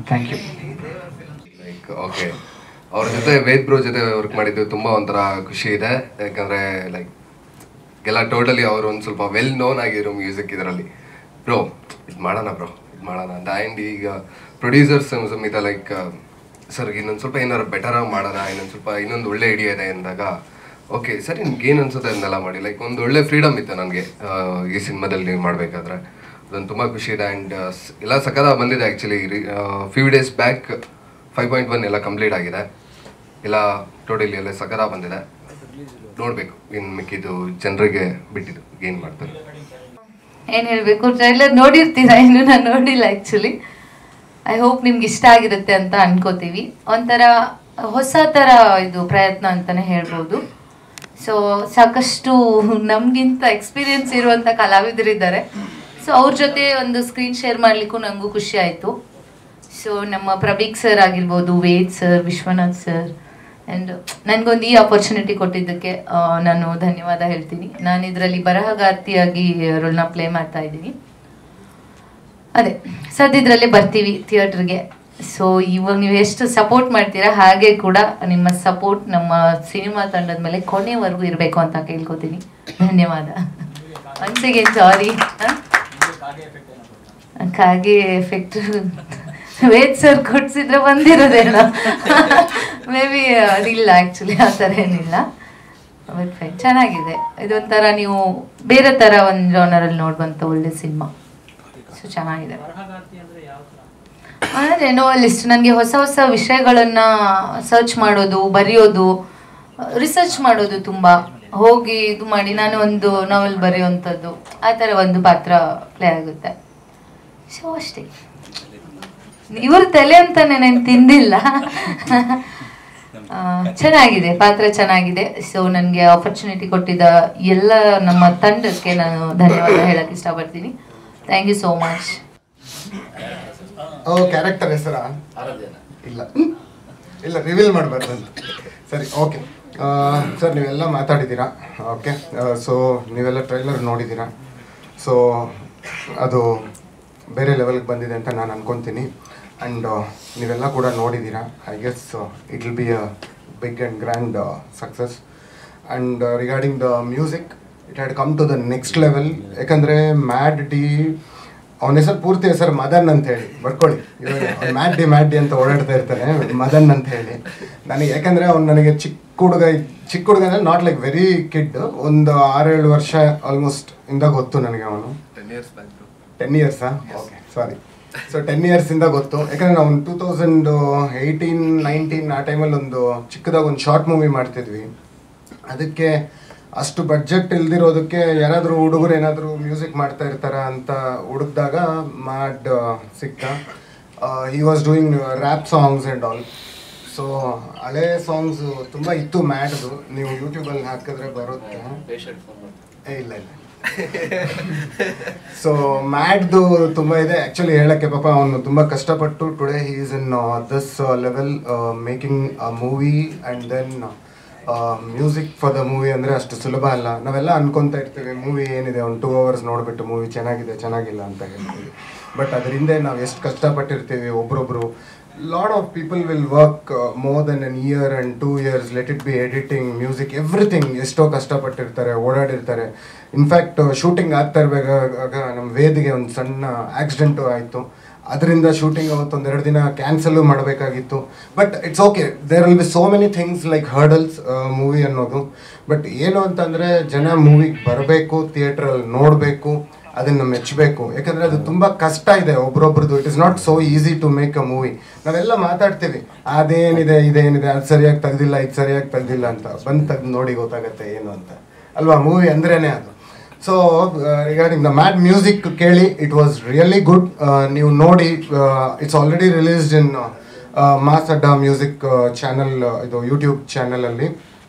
Thank you. Like okay, ಅವ್ರ ಜೊತೆ ವೇದ್ ಬ್ರೋ ಜೊತೆ ವರ್ಕ್ ಮಾಡಿದ್ದು ತುಂಬ ಒಂಥರ ಖುಷಿ ಇದೆ. ಯಾಕಂದರೆ ಲೈಕ್ ಎಲ್ಲ ಟೋಟಲಿ ಅವರು ಒಂದು ಸ್ವಲ್ಪ ವೆಲ್ ನೋನ್ ಆಗಿರೋ ಮ್ಯೂಸಿಕ್ ಇದರಲ್ಲಿ. ಬ್ರೋ ಇದು ಮಾಡೋಣ ಅಂತ. ಆ್ಯಂಡ್ ಈಗ ಪ್ರೊಡ್ಯೂಸರ್ಸ್ ಸಮೇತ ಲೈಕ್ ಸರ್ ಇನ್ನೊಂದು ಸ್ವಲ್ಪ ಏನಾರು ಬೆಟರಾಗಿ ಮಾಡೋಣ, ಇನ್ನೊಂದು ಒಳ್ಳೆ ಐಡಿಯಾ ಇದೆ ಅಂದಾಗ ಓಕೆ ಸರ್ ನಿಮ್ಗೆ ಏನು ಅನ್ಸುತ್ತೆ ಅದನ್ನೆಲ್ಲ ಮಾಡಿ. ಲೈಕ್ ಒಂದು ಒಳ್ಳೆ ಫ್ರೀಡಮ್ ಇತ್ತು ನನಗೆ ಈ ಸಿನಿಮಾದಲ್ಲಿ ಮಾಡಬೇಕಾದ್ರೆ. ಅದೊಂದು ತುಂಬ ಖುಷಿ ಇದೆ. ಆ್ಯಂಡ್ ಎಲ್ಲ ಸಕಲ ಬಂದಿದೆ ಆ್ಯಕ್ಚುಲಿ. ಫ್ಯೂ ಡೇಸ್ ಬ್ಯಾಕ್ 5.1 ಎಲ್ಲ ಕಂಪ್ಲೀಟ್ ಆಗಿದೆ. ಎಲ್ಲ ಟೋಟಲಿ ಎಲ್ಲ ಸಕಲ ಬಂದಿದೆ. ನೋಡಬೇಕು ಇನ್ನು ಮಿಕ್ಕಿದ್ದು ಜನರಿಗೆ ಬಿಟ್ಟಿದ್ದು ಏನು ಮಾಡ್ತಾರೆ. ಏನು ಹೇಳಬೇಕು, ಟ್ರೈಲರ್ ನೋಡಿರ್ತೀರಾ? ಇನ್ನು ನಾನು ನೋಡಿಲ್ಲ ಆ್ಯಕ್ಚುಲಿ. ಐ ಹೋಪ್ ನಿಮ್ಗೆ ಇಷ್ಟ ಆಗಿರುತ್ತೆ ಅಂತ ಅನ್ಕೋತೀವಿ. ಒಂಥರ ಹೊಸ ಥರ ಇದು ಪ್ರಯತ್ನ ಅಂತಲೇ ಹೇಳ್ಬೋದು. ಸೊ ಸಾಕಷ್ಟು ನಮಗಿಂತ ಎಕ್ಸ್ಪೀರಿಯನ್ಸ್ ಇರುವಂಥ ಕಲಾವಿದರಿದ್ದಾರೆ. ಸೊ ಅವ್ರ ಜೊತೆ ಒಂದು ಸ್ಕ್ರೀನ್ ಶೇರ್ ಮಾಡಲಿಕ್ಕೂ ನನಗೂ ಖುಷಿ ಆಯಿತು. ಸೊ ನಮ್ಮ ಪ್ರಬೀಕ್ ಸರ್ ಆಗಿರ್ಬೋದು, Ved sir, Vishwanath sir, and ನನಗೊಂದು ಈ ಆಪರ್ಚುನಿಟಿ ಕೊಟ್ಟಿದ್ದಕ್ಕೆ ನಾನು ಧನ್ಯವಾದ ಹೇಳ್ತೀನಿ. ನಾನು ಇದರಲ್ಲಿ ಬರಹಗಾರ್ತಿಯಾಗಿ ರೋಲ್ನ ಪ್ಲೇ ಮಾಡ್ತಾ ಇದ್ದೀನಿ. ಅದೇ ಸದ್ಯದ್ರಲ್ಲೇ ಬರ್ತೀವಿ ಥಿಯೇಟ್ರಿಗೆ. ಸೊ ಇವಾಗ ನೀವು ಎಷ್ಟು ಸಪೋರ್ಟ್ ಮಾಡ್ತೀರಾ ಹಾಗೆ ಕೂಡ ನಿಮ್ಮ ಸಪೋರ್ಟ್ ನಮ್ಮ ಸಿನಿಮಾ ತಂಡದ ಮೇಲೆ ಕೊನೆವರೆಗೂ ಇರಬೇಕು ಅಂತ ಕೇಳ್ಕೊತೀನಿ. ಧನ್ಯವಾದ. ಒನ್ಸಿಗೆ ಸಾರಿ. ಕಾಗೆ ಎಫೆಕ್ಟ್ ವೇದ್ ಸರ್ ಕೊಡ್ಸಿದ್ರೆ ಬಂದಿರೋದೇನೋ. ಮೇ ಬಿ ಅದಿಲ್ಲ ಆ್ಯಕ್ಚುಲಿ, ಆ ಥರ ಏನಿಲ್ಲ. ಬಟ್ ಫೈನ್, ಚೆನ್ನಾಗಿದೆ. ಇದೊಂಥರ ನೀವು ಬೇರೆ ಥರ ಒಂದು ಜಾನರಲ್ಲಿ ನೋಡುವಂಥ ಒಳ್ಳೆ ಸಿನಿಮಾ. ಸೊ ಚೆನ್ನಾಗಿದೆ. ಅಂದರೆ ನೋವೆಲಿಸ್ಟ್, ನನಗೆ ಹೊಸ ಹೊಸ ವಿಷಯಗಳನ್ನು ಸರ್ಚ್ ಮಾಡೋದು, ಬರೆಯೋದು, ರಿಸರ್ಚ್ ಮಾಡೋದು ತುಂಬ. ಹೋಗಿ ಇದು ಮಾಡಿ ನಾನು ಒಂದು ನಾವೆಲ್ ಬರೆಯುವಂಥದ್ದು, ಆ ಥರ ಒಂದು ಪಾತ್ರ ಪ್ಲೇ ಆಗುತ್ತೆ. ಸೊ ಅಷ್ಟೇ. ಇವ್ರ ತಲೆ ಅಂತ ನಾನು ತಿಂದಿಲ್ಲ. ಚೆನ್ನಾಗಿದೆ, ಪಾತ್ರ ಚೆನ್ನಾಗಿದೆ. ಸೊ ನನಗೆ ಆಪರ್ಚುನಿಟಿ ಕೊಟ್ಟಿದ್ದ ಎಲ್ಲ ನಮ್ಮ ತಂಡಕ್ಕೆ ನಾನು ಧನ್ಯವಾದ ಹೇಳಕ್ಕೆ ಇಷ್ಟಪಡ್ತೀನಿ. Thank you so much. Character ಹೆಸರಾ? ಇಲ್ಲ ರಿವೀಲ್ ಮಾಡಬಾರ್ದು ಅಂತ. ಸರಿ, ಓಕೆ ಸರ್, ನೀವೆಲ್ಲ ಮಾತಾಡಿದ್ದೀರಾ. ಓಕೆ, ಸೊ ನೀವೆಲ್ಲ ಟ್ರೈಲರ್ ನೋಡಿದ್ದೀರಾ. ಸೊ ಅದು ಬೇರೆ ಲೆವೆಲ್ಗೆ ಬಂದಿದೆ ಅಂತ ನಾನು ಅನ್ಕೊತೀನಿ. ಆ್ಯಂಡ್ ನೀವೆಲ್ಲ ಕೂಡ ನೋಡಿದ್ದೀರಾ. I guess it will be a big and grand success. And regarding the music, it had come to the next level. ಯಾಕಂದರೆ ಮ್ಯಾಡ್ ಡಿ, ಅವನ ಹೆಸರು ಪೂರ್ತಿ ಹೆಸರು ಮದನ್ ಅಂತ ಹೇಳಿ ಬರ್ಕೊಳ್ಳಿ. ಇವಾಗ ಮ್ಯಾಡ್ ಡಿ ಅಂತ ಓಡಾಡ್ತಾ ಇರ್ತಾನೆ, ಮದನ್ ಅಂತ ಹೇಳಿ. ನನಗೆ ಯಾಕಂದರೆ ಅವ್ನು ನನಗೆ ಚಿಕ್ಕ ಹುಡುಗ ಅಂದರೆ ನಾಟ್ ಲೈಕ್ ವೆರಿ ಕಿಡ್, ಒಂದು 6-7 ವರ್ಷ ಆಲ್ಮೋಸ್ಟ್ ಇಂದ ಗೊತ್ತು ನನಗೆ. ಅವನು 10 ಇಯರ್ಸಾ? ಓಕೆ, ಸಾರಿ. ಸೊ 10 ಇಯರ್ಸಿಂದ ಗೊತ್ತು. ಯಾಕಂದರೆ ನಾವು 2018-19 ಆ ಟೈಮಲ್ಲಿ ಒಂದು ಚಿಕ್ಕದಾಗ ಒಂದು ಶಾರ್ಟ್ ಮೂವಿ ಮಾಡ್ತಿದ್ವಿ. ಅದಕ್ಕೆ ಅಷ್ಟು ಬಡ್ಜೆಟ್ ಇಲ್ದಿರೋದಕ್ಕೆ ಯಾರಾದರೂ ಹುಡುಗರು ಏನಾದರೂ ಮ್ಯೂಸಿಕ್ ಮಾಡ್ತಾ ಇರ್ತಾರ ಅಂತ ಹುಡುಕ್ದಾಗ ಮ್ಯಾಡ್ ಸಿಕ್ತ. He was doing rap songs and all. So ಹಳೆ ಸಾಂಗ್ಸು ತುಂಬ ಇತ್ತು ಮ್ಯಾಡ್ದು. ನೀವು ಯೂಟ್ಯೂಬಲ್ಲಿ ಹಾಕಿದ್ರೆ ಬರುತ್ತೆ. ಇಲ್ಲ ಸೊ ಮ್ಯಾಡ್ದು ತುಂಬ ಇದೆ ಆ್ಯಕ್ಚುಲಿ ಹೇಳೋಕ್ಕೆ. ಪಾಪ ಅವನು ತುಂಬ ಕಷ್ಟಪಟ್ಟು today he is in this level, making a movie and then music for the movie. ಅಂದರೆ ಅಷ್ಟು ಸುಲಭ ಅಲ್ಲ. ನಾವೆಲ್ಲ ಅನ್ಕೊತಾ ಇರ್ತೀವಿ ಮೂವಿ ಏನಿದೆ ಒಂದು 2 hours ನೋಡಿಬಿಟ್ಟು ಮೂವಿ ಚೆನ್ನಾಗಿಲ್ಲ ಅಂತ ಹೇಳ್ತೀವಿ. ಬಟ್ ಅದರಿಂದ ನಾವು ಎಷ್ಟು ಕಷ್ಟಪಟ್ಟಿರ್ತೀವಿ ಒಬ್ರೊಬ್ರು. Lot of people will work more then an year and 2 years, let it be editing, music, everything. ಎಷ್ಟೋ ಕಷ್ಟಪಟ್ಟಿರ್ತಾರೆ, ಓಡಾಡಿರ್ತಾರೆ. ಇನ್ಫ್ಯಾಕ್ಟ್ ಶೂಟಿಂಗ್ ಆಗ್ತಾ ಇರಬೇಕಾಗ ನಮ್ಮ ವೇದ್ಗೆ ಒಂದು ಸಣ್ಣ ಆಕ್ಸಿಡೆಂಟು ಆಯಿತು. ಅದರಿಂದ ಶೂಟಿಂಗ್ ಅವತ್ತೊಂದು 2 ದಿನ ಕ್ಯಾನ್ಸಲ್ಲು ಮಾಡಬೇಕಾಗಿತ್ತು. But it's okay, there will be so many things like hurdles movie ಅನ್ನೋದು. ಬಟ್ ಏನು ಅಂತಂದರೆ ಜನ ಮೂವಿಗೆ ಬರಬೇಕು, ಥಿಯೇಟ್ರಲ್ಲಿ ನೋಡಬೇಕು, ಅದನ್ನು ಮೆಚ್ಚಬೇಕು. ಯಾಕಂದರೆ ಅದು ತುಂಬ ಕಷ್ಟ ಇದೆ ಒಬ್ರೊಬ್ರದ್ದು. It is not so easy to make a movie. ನಾವೆಲ್ಲ ಮಾತಾಡ್ತೀವಿ ಅದೇನಿದೆ ಇದೇನಿದೆ, ಅದು ಸರಿಯಾಗಿ ತೆಗ್ದಿಲ್ಲ, ಇದು ಸರಿಯಾಗಿ ತೆಗ್ದಿಲ್ಲ ಅಂತ. ಬಂದು ತೆಗ್ದು ನೋಡಿ ಗೊತ್ತಾಗುತ್ತೆ ಏನು ಅಂತ ಅಲ್ವಾ. ಮೂವಿ ಅಂದ್ರೇ ಅದು. So regarding the Mad music ಕೇಳಿ, ಇಟ್ ವಾಸ್ ರಿಯಲಿ ಗುಡ್. ನೀವು ನೋಡಿ, it's already released in Mass Adda music channel, ಇದು ಯೂಟ್ಯೂಬ್ ಚಾನಲಲ್ಲಿ.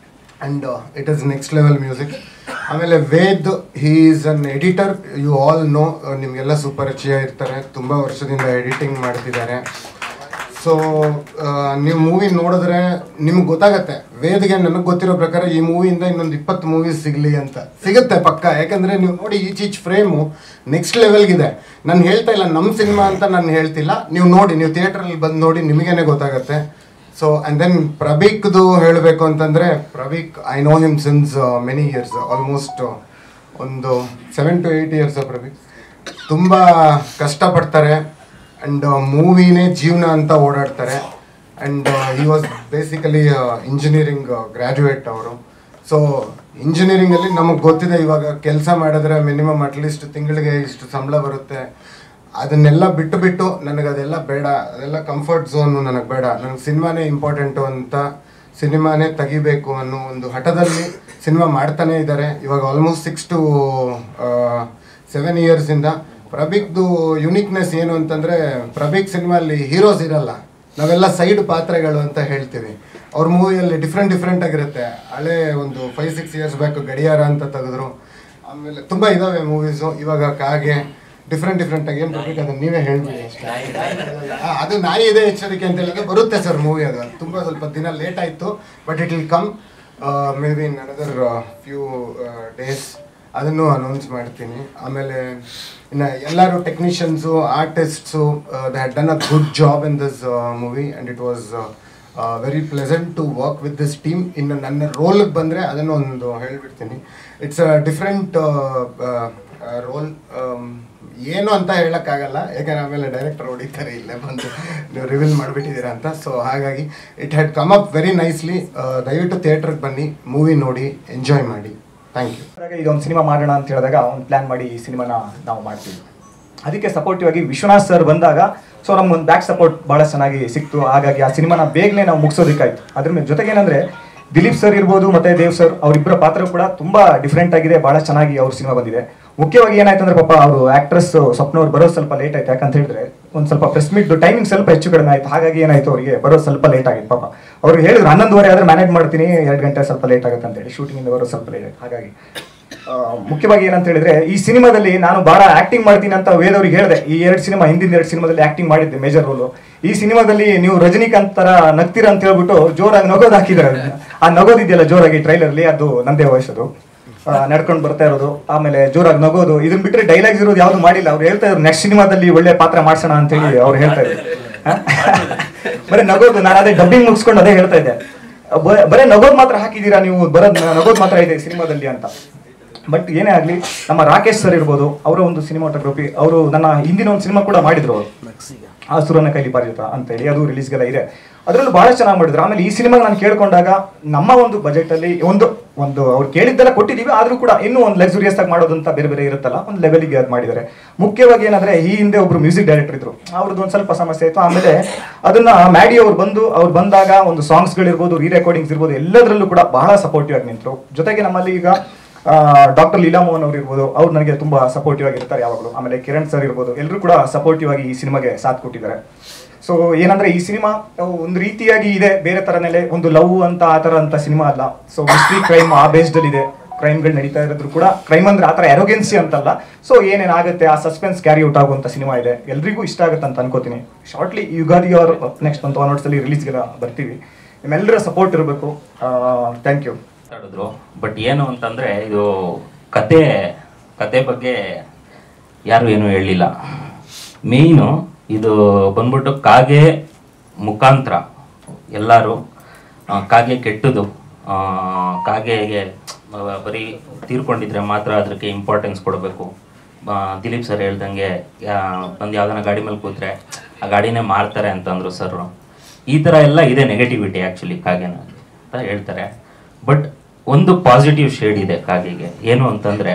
And it is next level music. ಆಮೇಲೆ Ved, he is an editor. You all know, ನಿಮಗೆಲ್ಲ ಸುಪರಿಚಯ ಇರ್ತಾರೆ. ತುಂಬ ವರ್ಷದಿಂದ ಎಡಿಟಿಂಗ್ ಮಾಡ್ತಿದ್ದಾರೆ. ಸೊ ನೀವು ಮೂವಿ ನೋಡಿದ್ರೆ ನಿಮ್ಗೆ ಗೊತ್ತಾಗತ್ತೆ. ವೇದ್ಗೆ ನನಗೆ ಗೊತ್ತಿರೋ ಪ್ರಕಾರ ಈ ಮೂವಿಯಿಂದ ಇನ್ನೊಂದು 20 ಮೂವೀಸ್ ಸಿಗಲಿ ಅಂತ ಸಿಗುತ್ತೆ ಪಕ್ಕ. ಯಾಕಂದರೆ ನೀವು ನೋಡಿ ಈಚ್ ಫ್ರೇಮು ನೆಕ್ಸ್ಟ್ ಲೆವೆಲ್ಗಿದೆ. ನಾನು ಹೇಳ್ತಾ ಇಲ್ಲ ನಮ್ಮ ಸಿನಿಮಾ ಅಂತ ನಾನು ಹೇಳ್ತಿಲ್ಲ, ನೀವು ನೋಡಿ, ನೀವು ಥಿಯೇಟ್ರಲ್ಲಿ ಬಂದು ನೋಡಿ, ನಿಮಗೇನೆ ಗೊತ್ತಾಗುತ್ತೆ. ಸೊ ಆ್ಯಂಡ್ ದೆನ್ ಪ್ರಭೀಕ್ದು ಹೇಳಬೇಕು ಅಂತಂದರೆ, Prabhik I know him since many years, almost ಒಂದು 7 to 8 years. ಪ್ರಭೀಕ್ ತುಂಬ ಕಷ್ಟಪಡ್ತಾರೆ ಆ್ಯಂಡ್ ಮೂವಿನೇ ಜೀವನ ಅಂತ ಓಡಾಡ್ತಾರೆ. And he was basically engineering graduate ಅವರು. ಸೊ ಇಂಜಿನಿಯರಿಂಗಲ್ಲಿ ನಮಗೆ ಗೊತ್ತಿದೆ, ಇವಾಗ ಕೆಲಸ ಮಾಡಿದ್ರೆ ಮಿನಿಮಮ್ ಅಟ್ಲೀಸ್ಟ್ ತಿಂಗಳಿಗೆ ಇಷ್ಟು ಸಂಬಳ ಬರುತ್ತೆ. ಅದನ್ನೆಲ್ಲ ಬಿಟ್ಟು ನನಗದೆಲ್ಲ ಬೇಡ, ಅದೆಲ್ಲ ಕಂಫರ್ಟ್ ಝೋನು ನನಗೆ ಬೇಡ, ನನಗೆ ಸಿನಿಮಾನೇ ಇಂಪಾರ್ಟೆಂಟು ಅಂತ ಸಿನಿಮಾನೇ ತೆಗಿಬೇಕು ಅನ್ನೋ ಒಂದು ಹಠದಲ್ಲಿ ಸಿನಿಮಾ ಮಾಡ್ತಾನೇ ಇದ್ದಾರೆ. ಇವಾಗ ಆಲ್ಮೋಸ್ಟ್ 6 to 7 yearsಯಿಂದ. ಪ್ರಭೀಕ್ದು ಯುನೀಕ್ನೆಸ್ ಏನು ಅಂತಂದರೆ, ಪ್ರಭೀಕ್ ಸಿನಿಮಾಲ್ಲಿ ಹೀರೋಸ್ ಇರಲ್ಲ, ನಾವೆಲ್ಲ ಸೈಡ್ ಪಾತ್ರಗಳು ಅಂತ ಹೇಳ್ತೀವಿ. ಅವ್ರ ಮೂವಿಯಲ್ಲಿ ಡಿಫ್ರೆಂಟ್ ಆಗಿರುತ್ತೆ. ಹಳೆ ಒಂದು 5-6 years ಬ್ಯಾಕ್ ಗಡಿಯಾರ ಅಂತ ತೆಗೆದ್ರು. ಆಮೇಲೆ ತುಂಬ ಇದ್ದಾವೆ ಮೂವೀಸು. ಇವಾಗ ಕಾಗೆ ಡಿಫ್ರೆಂಟ್ ಆಗಿ ಏನು ಪ್ರಭೀಕ್ ಅದನ್ನು ನೀವೇ ಹೇಳ್ತೀವಿ ಅಷ್ಟೇ. ಅದು ನಾಯಿ ಇದೆ ಎಚ್ಚರಿಕೆ ಅಂತ ಹೇಳಿದ್ರೆ ಬರುತ್ತೆ ಸರ್ ಮೂವಿ. ಅದು ತುಂಬ ಸ್ವಲ್ಪ ದಿನ ಲೇಟ್ ಆಯಿತು, but it will come may be in another few days. ಅದನ್ನು ಅನೌನ್ಸ್ ಮಾಡ್ತೀನಿ. ಆಮೇಲೆ ಇನ್ನು ಎಲ್ಲರೂ technicians, artists, they had done a good job in this movie and it was very pleasant to work with this team. ಇನ್ನು ನನ್ನ ರೋಲ್ಗೆ ಬಂದರೆ ಅದನ್ನು ಒಂದು ಹೇಳಿಬಿಡ್ತೀನಿ. It's a different role. ಏನು ಅಂತ ಹೇಳೋಕ್ಕಾಗಲ್ಲ, ಯಾಕಂದರೆ ಆಮೇಲೆ ಡೈರೆಕ್ಟರ್ ಹೊಡಿತಾರೆ ಇಲ್ಲೇ ಬಂದು ನೀವು ರಿವೀಲ್ ಮಾಡಿಬಿಟ್ಟಿದ್ದೀರಾ ಅಂತ. ಸೊ ಹಾಗಾಗಿ it had come up very nicely. ದಯವಿಟ್ಟು ಥಿಯೇಟ್ರಿಗೆ ಬನ್ನಿ, ಮೂವಿ ನೋಡಿ, ಎಂಜಾಯ್ ಮಾಡಿ. Thank you. ಈಗ ಒಂದು ಸಿನಿಮಾ ಮಾಡೋಣ ಅಂತ ಹೇಳಿದಾಗ ಒಂದು ಪ್ಲ್ಯಾನ್ ಮಾಡಿ ಈ ಸಿನಿಮಾನ ನಾವು ಮಾಡ್ತೀವಿ. ಅದಕ್ಕೆ ಸಪೋರ್ಟಿವ್ ಆಗಿ ವಿಶ್ವನಾಥ್ ಸರ್ ಬಂದಾಗ ಸೊ ನಮ್ಗೊಂದು ಬ್ಯಾಕ್ ಸಪೋರ್ಟ್ ಭಾಳ ಚೆನ್ನಾಗಿ ಸಿಕ್ತು. ಹಾಗಾಗಿ ಆ ಸಿನಿಮಾನ ಬೇಗನೆ ನಾವು ಮುಗಿಸೋದಕ್ಕಾಯ್ತು. ಅದ್ರ ಜೊತೆಗೆ ಏನಂದರೆ ದಿಲೀಪ್ ಸರ್ ಇರ್ಬೋದು ಮತ್ತು ದೇವ್ ಸರ್ ಅವರಿಬ್ಬರ ಪಾತ್ರ ಕೂಡ ತುಂಬ ಡಿಫ್ರೆಂಟ್ ಆಗಿದೆ, ಭಾಳ ಚೆನ್ನಾಗಿ ಅವ್ರ ಸಿನಿಮಾ ಬಂದಿದೆ. ಮುಖ್ಯವಾಗಿ ಏನಾಯ್ತು ಅಂದರೆ ಪಾಪ ಅವರು ಆ್ಯಕ್ಟ್ರೆಸ್ ಸ್ವಪ್ನವ್ರು ಬರೋದು ಸ್ವಲ್ಪ ಲೇಟ್ ಆಯ್ತು. ಯಾಕಂತ ಹೇಳಿದ್ರೆ ಒಂದು ಸ್ವಲ್ಪ ಪ್ರೆಸ್ ಮೀಟ್ ಟೈಮಿಂಗ್ ಸ್ವಲ್ಪ ಹೆಚ್ಚು ಕಡಿಮೆ ಆಯಿತು. ಹಾಗಾಗಿ ಏನಾಯಿತು, ಅವರಿಗೆ ಬರೋದು ಸ್ವಲ್ಪ ಲೇಟ್ ಆಗಿತ್ತು. ಪಾಪ ಅವ್ರಿಗೆ ಹೇಳಿದ್ರು 11:30 ಆದರೆ ಮ್ಯಾನೇಜ್ ಮಾಡ್ತೀನಿ, 2 ಗಂಟೆ ಸ್ವಲ್ಪ ಲೇಟ್ ಆಗುತ್ತೆ ಅಂತೇಳಿ ಶೂಟಿಂಗಿಂದ ಬರೋದು ಸ್ವಲ್ಪ ಲೇಟ್ ಆಯಿತು. ಹಾಗಾಗಿ ಮುಖ್ಯವಾಗಿ ಏನಂತ ಹೇಳಿದ್ರೆ ಈ ಸಿನಿಮಾದಲ್ಲಿ ನಾನು ಭಾಳ ಆ್ಯಕ್ಟಿಂಗ್ ಮಾಡ್ತೀನಿ ಅಂತ ವೇದವ್ರಿಗೆ ಹೇಳಿದೆ. ಈ 2 ಸಿನಿಮಾ ಹಿಂದಿನ 2 ಸಿನಿಮಾದಲ್ಲಿ ಆ್ಯಕ್ಟಿಂಗ್ ಮಾಡಿದ್ದೆ ಮೇಜರ್ ರೋಲು. ಈ ಸಿನಿಮಾದಲ್ಲಿ ನೀವು ರಜನಿಕಾಂತ್ ಥರ ನಗ್ತೀರ ಅಂತ ಹೇಳ್ಬಿಟ್ಟು ಜೋರಾಗಿ ನಗೋದು ಹಾಕಿದ್ದಾರೆ. ಆ ನಗೋದಿದೆಯಲ್ಲ ಜೋರಾಗಿ ಟ್ರೈಲರ್ಲಿ, ಅದು ನಂದೇ ವಯಸ್ಸದು. ನಡ್ಕೊಂಡು ಬರ್ತಾ ಇರೋದು, ಆಮೇಲೆ ಜೋರಾಗಿ ನಗೋದು, ಇದನ್ನ ಬಿಟ್ಟರೆ ಡೈಲಾಗ್ಸ್ ಇರೋದು ಯಾವುದು ಮಾಡಿಲ್ಲ. ಅವ್ರು ಹೇಳ್ತಾ ಇದ್ರು ನೆಕ್ಸ್ಟ್ ಸಿನಿಮಾದಲ್ಲಿ ಒಳ್ಳೆ ಪಾತ್ರ ಮಾಡ್ಸೋಣ ಅಂತ ಹೇಳಿ ಅವ್ರು ಹೇಳ್ತಾ ಇದ್ರು. ಬರೀ ನಗೋದು, ನಾನು ಅದೇ ಡಬ್ಬಿಂಗ್ ಮುಗಿಸ್ಕೊಂಡು ಅದೇ ಹೇಳ್ತಾ ಇದ್ದೆ, ಬರೀ ನಗೋದು ಮಾತ್ರ ಹಾಕಿದ್ದೀರಾ ನೀವು, ಬರೋದು ನಗೋದು ಮಾತ್ರ ಇದೆ ಸಿನಿಮಾದಲ್ಲಿ ಅಂತ. ಬಟ್ ಏನೇ ಆಗಲಿ, ನಮ್ಮ ರಾಕೇಶ್ ಸರ್ ಇರ್ಬೋದು, ಅವರ ಒಂದು ಸಿನಿಮಾಟೋಗ್ರಫಿ, ಅವರು ನನ್ನ ಹಿಂದಿನ ಒಂದು ಸಿನಿಮಾ ಕೂಡ ಮಾಡಿದ್ರು ಅವರು, ಆಸುರನ ಕೈಲಿ ಪಾರಿಜಾತ ಅಂತೇಳಿ, ಅದು ರಿಲೀಸ್ಗೆಲ್ಲ ಇದೆ. ಅದರಲ್ಲೂ ಭಾಳ ಚೆನ್ನಾಗಿ ಮಾಡಿದ್ರು. ಆಮೇಲೆ ಈ ಸಿನಿಮಾಗೆ ನಾನು ಕೇಳ್ಕೊಂಡಾಗ ನಮ್ಮ ಒಂದು ಬಜೆಟಲ್ಲಿ ಒಂದು ಅವ್ರು ಕೇಳಿದ್ದೆಲ್ಲ ಕೊಟ್ಟಿದ್ದೀವಿ, ಆದರೂ ಕೂಡ ಇನ್ನೂ ಒಂದು ಲಕ್ಸುರಿಯಸ್ ಆಗಿ ಮಾಡೋದಂತ ಬೇರೆ ಬೇರೆ ಇರುತ್ತಲ್ಲ, ಒಂದು ಲೆವೆಲಿಗೆ ಅದು ಮಾಡಿದ್ದಾರೆ. ಮುಖ್ಯವಾಗಿ ಏನಂದರೆ ಈ ಹಿಂದೆ ಒಬ್ರು ಮ್ಯೂಸಿಕ್ ಡೈರೆಕ್ಟರ್ ಇದ್ರು, ಅವ್ರದ್ದು ಒಂದು ಸ್ವಲ್ಪ ಸಮಸ್ಯೆ ಆಯಿತು. ಆಮೇಲೆ ಅದನ್ನು ಮ್ಯಾಡಿ ಅವ್ರು ಬಂದಾಗ ಒಂದು ಸಾಂಗ್ಸ್ಗಳಿರ್ಬೋದು, ರೀ ರೆಕಾರ್ಡಿಂಗ್ಸ್ ಇರ್ಬೋದು, ಎಲ್ಲದರಲ್ಲೂ ಕೂಡ ಬಹಳ ಸಪೋರ್ಟಿವ್ ಆಗಿ ನಿಂತರು. ಜೊತೆಗೆ ನಮ್ಮಲ್ಲಿ ಈಗ ಡಾಕ್ಟರ್ ಲೀಲಾ ಮೋಹನ್ ಅವರು ಇರ್ಬೋದು, ಅವ್ರು ನನಗೆ ತುಂಬ ಸಪೋರ್ಟಿವ್ ಆಗಿರ್ತಾರೆ ಯಾವಾಗಲೂ. ಆಮೇಲೆ ಕಿರಣ್ ಸರ್ ಇರ್ಬೋದು, ಎಲ್ಲರೂ ಕೂಡ ಸಪೋರ್ಟಿವ್ ಆಗಿ ಈ ಸಿನಿಮಾಗೆ ಸಾಥ್ ಕೊಟ್ಟಿದ್ದಾರೆ. ಸೊ ಏನಂದ್ರೆ ಈ ಸಿನಿಮಾ ಒಂದು ರೀತಿಯಾಗಿ ಇದೆ, ಬೇರೆ ಥರನೇ ಒಂದು ಲವ್ ಅಂತ ಆ ಥರ ಅಂತ ಸಿನಿಮಾ ಅಲ್ಲ. ಸೊ ಮಿಸ್ಟ್ರಿ ಕ್ರೈಮ್ ಆ ಬೇಸ್ಡಲ್ಲಿ ಇದೆ, ಕ್ರೈಮ್ಗಳು ನಡೀತಾ ಇರೋದ್ರು ಕೂಡ ಕ್ರೈಮ್ ಅಂದ್ರೆ ಆ ಥರ ಎರೋಗೆನ್ಸಿ ಅಂತಲ್ಲ. ಸೊ ಏನೇನಾಗುತ್ತೆ ಆ ಸಸ್ಪೆನ್ಸ್ ಕ್ಯಾರಿ ಔಟ್ ಆಗುವಂಥ ಸಿನಿಮಾ ಇದೆ, ಎಲ್ರಿಗೂ ಇಷ್ಟ ಆಗುತ್ತೆ ಅಂತ ಅನ್ಕೋತೀನಿ. ಶಾರ್ಟ್ಲಿ ಯುಗಾದಿ ಅವ್ರು ನೆಕ್ಸ್ಟ್ ಒಂದು 1 ವರ್ಷದಲ್ಲಿ ರಿಲೀಸ್ಗೆಲ್ಲ ಬರ್ತೀವಿ, ನಿಮ್ಮೆಲ್ಲರ ಸಪೋರ್ಟ್ ಇರಬೇಕು. Thank you. ಮಾತಾಡಿದ್ರು, ಬಟ್ ಏನು ಅಂತಂದರೆ ಇದು ಕತೆ ಬಗ್ಗೆ ಯಾರು ಏನೂ ಹೇಳಲಿಲ್ಲ. ಮೇಯ್ನು ಇದು ಬಂದ್ಬಿಟ್ಟು ಕಾಗೆ ಮುಖಾಂತರ ಎಲ್ಲರೂ ಕಾಗೆ ಕೆಟ್ಟದು, ಕಾಗೆಗೆ ಬರೀ ತೀರ್ಕೊಂಡಿದ್ರೆ ಮಾತ್ರ ಅದಕ್ಕೆ ಇಂಪಾರ್ಟೆನ್ಸ್ ಕೊಡಬೇಕು. ದಿಲೀಪ್ ಸರ್ ಹೇಳ್ದಂಗೆ ಒಂದು ಯಾವ್ದಾನ ಗಾಡಿ ಮೇಲೆ ಕೂತ್ರೆ ಆ ಗಾಡಿನೇ ಮಾರ್ತಾರೆ ಅಂತಂದರು ಸರ್. ಈ ಥರ ಎಲ್ಲ ಇದೆ ನೆಗೆಟಿವಿಟಿ ಆ್ಯಕ್ಚುಲಿ ಕಾಗೆನ ಅಂತ ಹೇಳ್ತಾರೆ. ಬಟ್ ಒಂದು ಪಾಸಿಟಿವ್ ಶೇಡ್ ಇದೆ ಕಾಗೆಗೆ, ಏನು ಅಂತಂದರೆ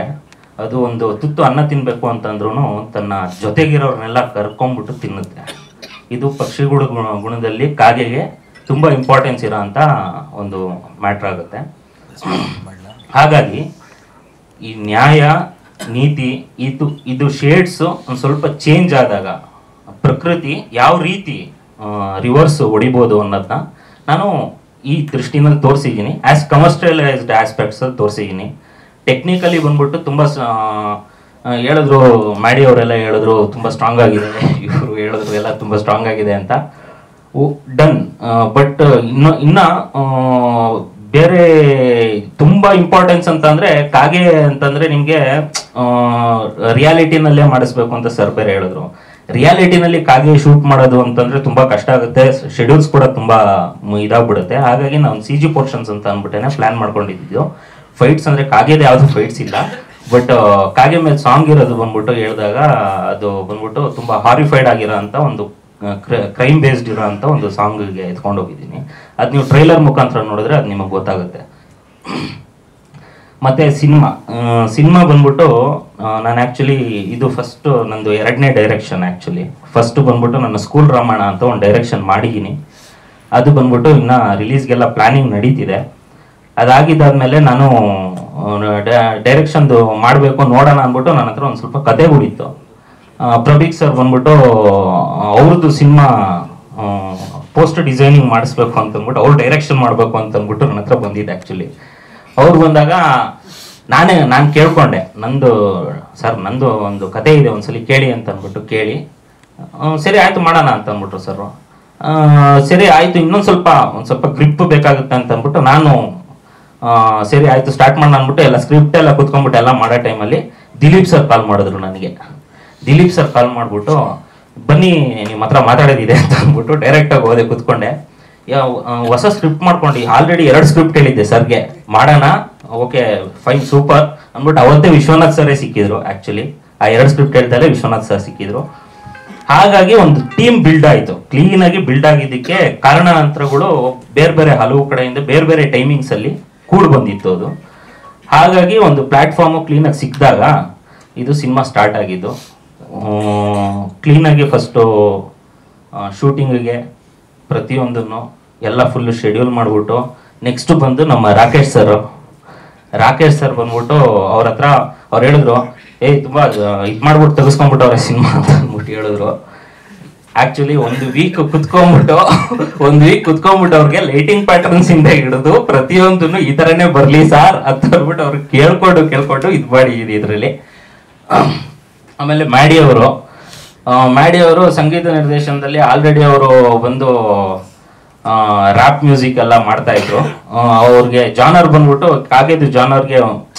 ಅದು ಒಂದು ತುತ್ತು ಅನ್ನ ತಿನ್ನಬೇಕು ಅಂತಂದ್ರೂ ತನ್ನ ಜೊತೆಗಿರೋರ್ನೆಲ್ಲ ಕರ್ಕೊಂಡ್ಬಿಟ್ಟು ತಿನ್ನುತ್ತೆ. ಇದು ಪಕ್ಷಿಗಳ ಗುಣದಲ್ಲಿ ಕಾಗೆಗೆ ತುಂಬ ಇಂಪಾರ್ಟೆನ್ಸ್ ಇರೋ ಅಂಥ ಒಂದು ಮ್ಯಾಟ್ರ್ ಆಗುತ್ತೆ. ಹಾಗಾಗಿ ಈ ನ್ಯಾಯ ನೀತಿ ಇದು ಶೇಡ್ಸು ಒಂದು ಸ್ವಲ್ಪ ಚೇಂಜ್ ಆದಾಗ ಪ್ರಕೃತಿ ಯಾವ ರೀತಿ ರಿವರ್ಸ್ ಹೊಡಿಬೋದು ಅನ್ನೋದನ್ನ ನಾನು ಈ ದೃಷ್ಟಿನಲ್ಲಿ ತೋರಿಸಿದ್ದೀನಿ. ಆ್ಯಸ್ ಕಮರ್ಷಿಯಲೈಸ್ಡ್ ಆಸ್ಪೆಕ್ಟ್ಸಲ್ಲಿ ತೋರಿಸಿದ್ದೀನಿ. ಟೆಕ್ನಿಕಲಿ ಬಂದ್ಬಿಟ್ಟು ತುಂಬ ಹೇಳಿದ್ರು, ಮ್ಯಾಡಿ ಅವರೆಲ್ಲ ಹೇಳಿದ್ರು ತುಂಬ ಸ್ಟ್ರಾಂಗ್ ಆಗಿದೆ, ಇವರು ಹೇಳಿದ್ರು ಎಲ್ಲ ತುಂಬ ಸ್ಟ್ರಾಂಗ್ ಆಗಿದೆ ಅಂತ. ಡನ್. ಬಟ್ ಇನ್ನ ಬೇರೆ ತುಂಬಾ ಇಂಪಾರ್ಟೆನ್ಸ್ ಅಂತ ಅಂದ್ರೆ ಕಾಗೆ ಅಂತಂದ್ರೆ ನಿಮ್ಗೆ ರಿಯಾಲಿಟಿನಲ್ಲೇ ಮಾಡಿಸ್ಬೇಕು ಅಂತ ಸರ್ ಬೇರೆ ಹೇಳಿದ್ರು. ರಿಯಾಲಿಟಿನಲ್ಲಿ ಕಾಗೆ ಶೂಟ್ ಮಾಡೋದು ಅಂತಂದ್ರೆ ತುಂಬಾ ಕಷ್ಟ ಆಗುತ್ತೆ, ಶೆಡ್ಯೂಲ್ಸ್ ಕೂಡ ತುಂಬಾ ಇದಾಗ್ಬಿಡುತ್ತೆ. ಹಾಗಾಗಿ ನಾವು CG ಪೋರ್ಷನ್ಸ್ ಅಂತ ಅಂದ್ಬಿಟ್ಟೇನೆ ಪ್ಲಾನ್ ಮಾಡ್ಕೊಂಡಿದ್ದು. ಫೈಟ್ಸ್ ಅಂದ್ರೆ ಕಾಗೆದು ಯಾವ್ದು ಫೈಟ್ಸ್ ಇಲ್ಲ, ಬಟ್ ಕಾಗೆ ಮೇಲೆ ಸಾಂಗ್ ಇರೋದು ಬಂದ್ಬಿಟ್ಟು ಹೇಳಿದಾಗ ಅದು ಬಂದ್ಬಿಟ್ಟು ತುಂಬಾ ಹಾರಿಫೈಡ್ ಆಗಿರೋ ಅಂತ ಒಂದು ಕ್ರೈಮ್ ಬೇಸ್ಡ್ ಇರೋ ಅಂತ ಒಂದು ಸಾಂಗ್ಗೆ ಎತ್ಕೊಂಡು ಹೋಗಿದ್ದೀನಿ. ಅದು ನೀವು ಟ್ರೈಲರ್ ಮುಖಾಂತರ ನೋಡಿದ್ರೆ ಅದು ನಿಮಗೆ ಗೊತ್ತಾಗುತ್ತೆ. ಮತ್ತೆ ಸಿನಿಮಾ ಬಂದ್ಬಿಟ್ಟು ನಾನು ಆ್ಯಕ್ಚುಲಿ ಇದು ಫಸ್ಟ್ ನಂದು 2ನೇ ಡೈರೆಕ್ಷನ್. ಆ್ಯಕ್ಚುಲಿ ಫಸ್ಟ್ ಬಂದ್ಬಿಟ್ಟು ನನ್ನ ಸ್ಕೂಲ್ ರಾಮಾಯಣ ಅಂತ ಒಂದು ಡೈರೆಕ್ಷನ್ ಮಾಡಿದ್ದೀನಿ. ಅದು ಬಂದ್ಬಿಟ್ಟು ಇನ್ನು ರಿಲೀಸ್ಗೆಲ್ಲ ಪ್ಲಾನಿಂಗ್ ನಡೀತಿದೆ. ಅದಾಗಿದ್ದಾದ್ಮೇಲೆ ನಾನು ಡೈರೆಕ್ಷನ್ದು ಮಾಡಬೇಕು ನೋಡೋಣ ಅಂದ್ಬಿಟ್ಟು ನನ್ನ ಹತ್ರ ಒಂದು ಸ್ವಲ್ಪ ಕತೆಗಳಿತ್ತು. ಪ್ರಭೀಕ್ ಸರ್ ಬಂದ್ಬಿಟ್ಟು ಅವ್ರದ್ದು ಸಿನಿಮಾ ಪೋಸ್ಟ್ ಡಿಸೈನಿಂಗ್ ಮಾಡಿಸ್ಬೇಕು ಅಂತಂದ್ಬಿಟ್ಟು ಅವ್ರು ಡೈರೆಕ್ಷನ್ ಮಾಡಬೇಕು ಅಂತಂದ್ಬಿಟ್ಟು ನನ್ನ ಹತ್ರ ಬಂದಿದ್ದೆ. ಆ್ಯಕ್ಚುಲಿ ಅವ್ರು ಬಂದಾಗ ನಾನು ಕೇಳ್ಕೊಂಡೆ, ನಂದು ಒಂದು ಕತೆ ಇದೆ ಒಂದ್ಸಲಿ ಕೇಳಿ ಅಂತ ಅಂದ್ಬಿಟ್ಟು ಕೇಳಿ, ಸರಿ ಆಯ್ತು ಮಾಡೋಣ ಅಂತ ಅಂದ್ಬಿಟ್ರು ಸರ್. ಸರಿ ಆಯ್ತು, ಒಂದು ಸ್ವಲ್ಪ ಗ್ರಿಪ್ ಬೇಕಾಗುತ್ತೆ ಅಂತ ಅಂದ್ಬಿಟ್ಟು ನಾನು ಸರಿ ಆಯ್ತು ಸ್ಟಾರ್ಟ್ ಮಾಡೋಣ ಅಂದ್ಬಿಟ್ಟು ಎಲ್ಲ ಸ್ಕ್ರಿಪ್ಟ್ ಎಲ್ಲ ಕುತ್ಕೊಂಡ್ಬಿಟ್ಟು ಎಲ್ಲ ಮಾಡೋ ಟೈಮಲ್ಲಿ ದಿಲೀಪ್ ಸರ್ ಕಾಲ್ ಮಾಡಿದ್ರು ನನಗೆ. ದಿಲೀಪ್ ಸರ್ ಕಾಲ್ ಮಾಡಿಬಿಟ್ಟು ಬನ್ನಿ ನಿಮ್ಮ ಹತ್ರ ಮಾತಾಡೋದಿದೆ ಅಂತ ಅಂದ್ಬಿಟ್ಟು ಡೈರೆಕ್ಟಾಗಿ ಹೋದೆ, ಕುತ್ಕೊಂಡೆ. ಹೊಸ ಸ್ಕ್ರಿಪ್ಟ್ ಮಾಡ್ಕೊಂಡು ಆಲ್ರೆಡಿ 2 ಸ್ಕ್ರಿಪ್ಟ್ ಹೇಳಿದ್ದೆ ಸರ್ಗೆ, ಮಾಡೋಣ ಓಕೆ ಫೈನ್ ಸೂಪರ್ ಅಂದ್ಬಿಟ್ಟು ಅವತ್ತೇ ವಿಶ್ವನಾಥ್ ಸರೇ ಸಿಕ್ಕಿದ್ರು. ಆ್ಯಕ್ಚುಲಿ ಆ 2 ಸ್ಕ್ರಿಪ್ಟ್ ಹೇಳ್ತಾರೆ ವಿಶ್ವನಾಥ್ ಸರ್ ಸಿಕ್ಕಿದ್ರು. ಹಾಗಾಗಿ ಒಂದು ಟೀಮ್ ಬಿಲ್ಡ್ ಆಯಿತು. ಕ್ಲೀನಾಗಿ ಬಿಲ್ಡ್ ಆಗಿದ್ದಕ್ಕೆ ಕಾರಣಾಂತರಗಳು ಬೇರೆ ಹಲವು ಕಡೆಯಿಂದ ಬೇರೆ ಟೈಮಿಂಗ್ಸಲ್ಲಿ ಕೂಡ್ ಬಂದಿತ್ತು ಅದು. ಹಾಗಾಗಿ ಒಂದು ಪ್ಲ್ಯಾಟ್ಫಾರ್ಮು ಕ್ಲೀನಾಗಿ ಸಿಕ್ಕಿದಾಗ ಇದು ಸಿನಿಮಾ ಸ್ಟಾರ್ಟ್ ಆಗಿದ್ದು. ಕ್ಲೀನಾಗಿ ಫಸ್ಟು ಶೂಟಿಂಗಿಗೆ ಪ್ರತಿಯೊಂದನ್ನು ಎಲ್ಲ ಫುಲ್ಲು ಶೆಡ್ಯೂಲ್ ಮಾಡಿಬಿಟ್ಟು ನೆಕ್ಸ್ಟ್ ಬಂದು ನಮ್ಮ ರಾಕೇಶ್ ಸರ್ ಬಂದ್ಬಿಟ್ಟು ಅವ್ರ ಹತ್ರ ಅವ್ರು ಹೇಳಿದ್ರು, ತುಂಬ ಇದು ಮಾಡ್ಬಿಟ್ಟು ತೆಗೆಸ್ಕೊಂಡ್ಬಿಟ್ಟವ್ರೆ ಸಿನಿಮಾ ಅಂತ ಅಂದ್ಬಿಟ್ಟು ಹೇಳಿದ್ರು. ಆ್ಯಕ್ಚುಲಿ ಒಂದು ವೀಕ್ ಕುತ್ಕೊಂಡ್ಬಿಟ್ಟು ಅವ್ರಿಗೆ ಲೈಟಿಂಗ್ ಪ್ಯಾಟರ್ನ್ಸ್ ಇಂದ ಹಿಡಿದು ಪ್ರತಿಯೊಂದನ್ನು ಈ ಥರನೇ ಬರಲಿ ಸಾರ್ ಅಂತ ಅಂದ್ಬಿಟ್ಟು ಅವ್ರಿಗೆ ಕೇಳ್ಕೊಂಡು ಇದು ಮಾಡಿದ್ದೀನಿ ಇದರಲ್ಲಿ. ಆಮೇಲೆ ಮ್ಯಾಡಿ ಅವರು ಸಂಗೀತ ನಿರ್ದೇಶನದಲ್ಲಿ ಆಲ್ರೆಡಿ ಅವರು ಬಂದು ರ್ಯಾಪ್ ಮ್ಯೂಸಿಕ್ ಎಲ್ಲ ಮಾಡ್ತಾ ಇದ್ರು. ಅವ್ರಿಗೆ ಜಾನರ್ ಬಂದ್ಬಿಟ್ಟು ಕಾಗೆದು ಜಾನರ್ಗೆ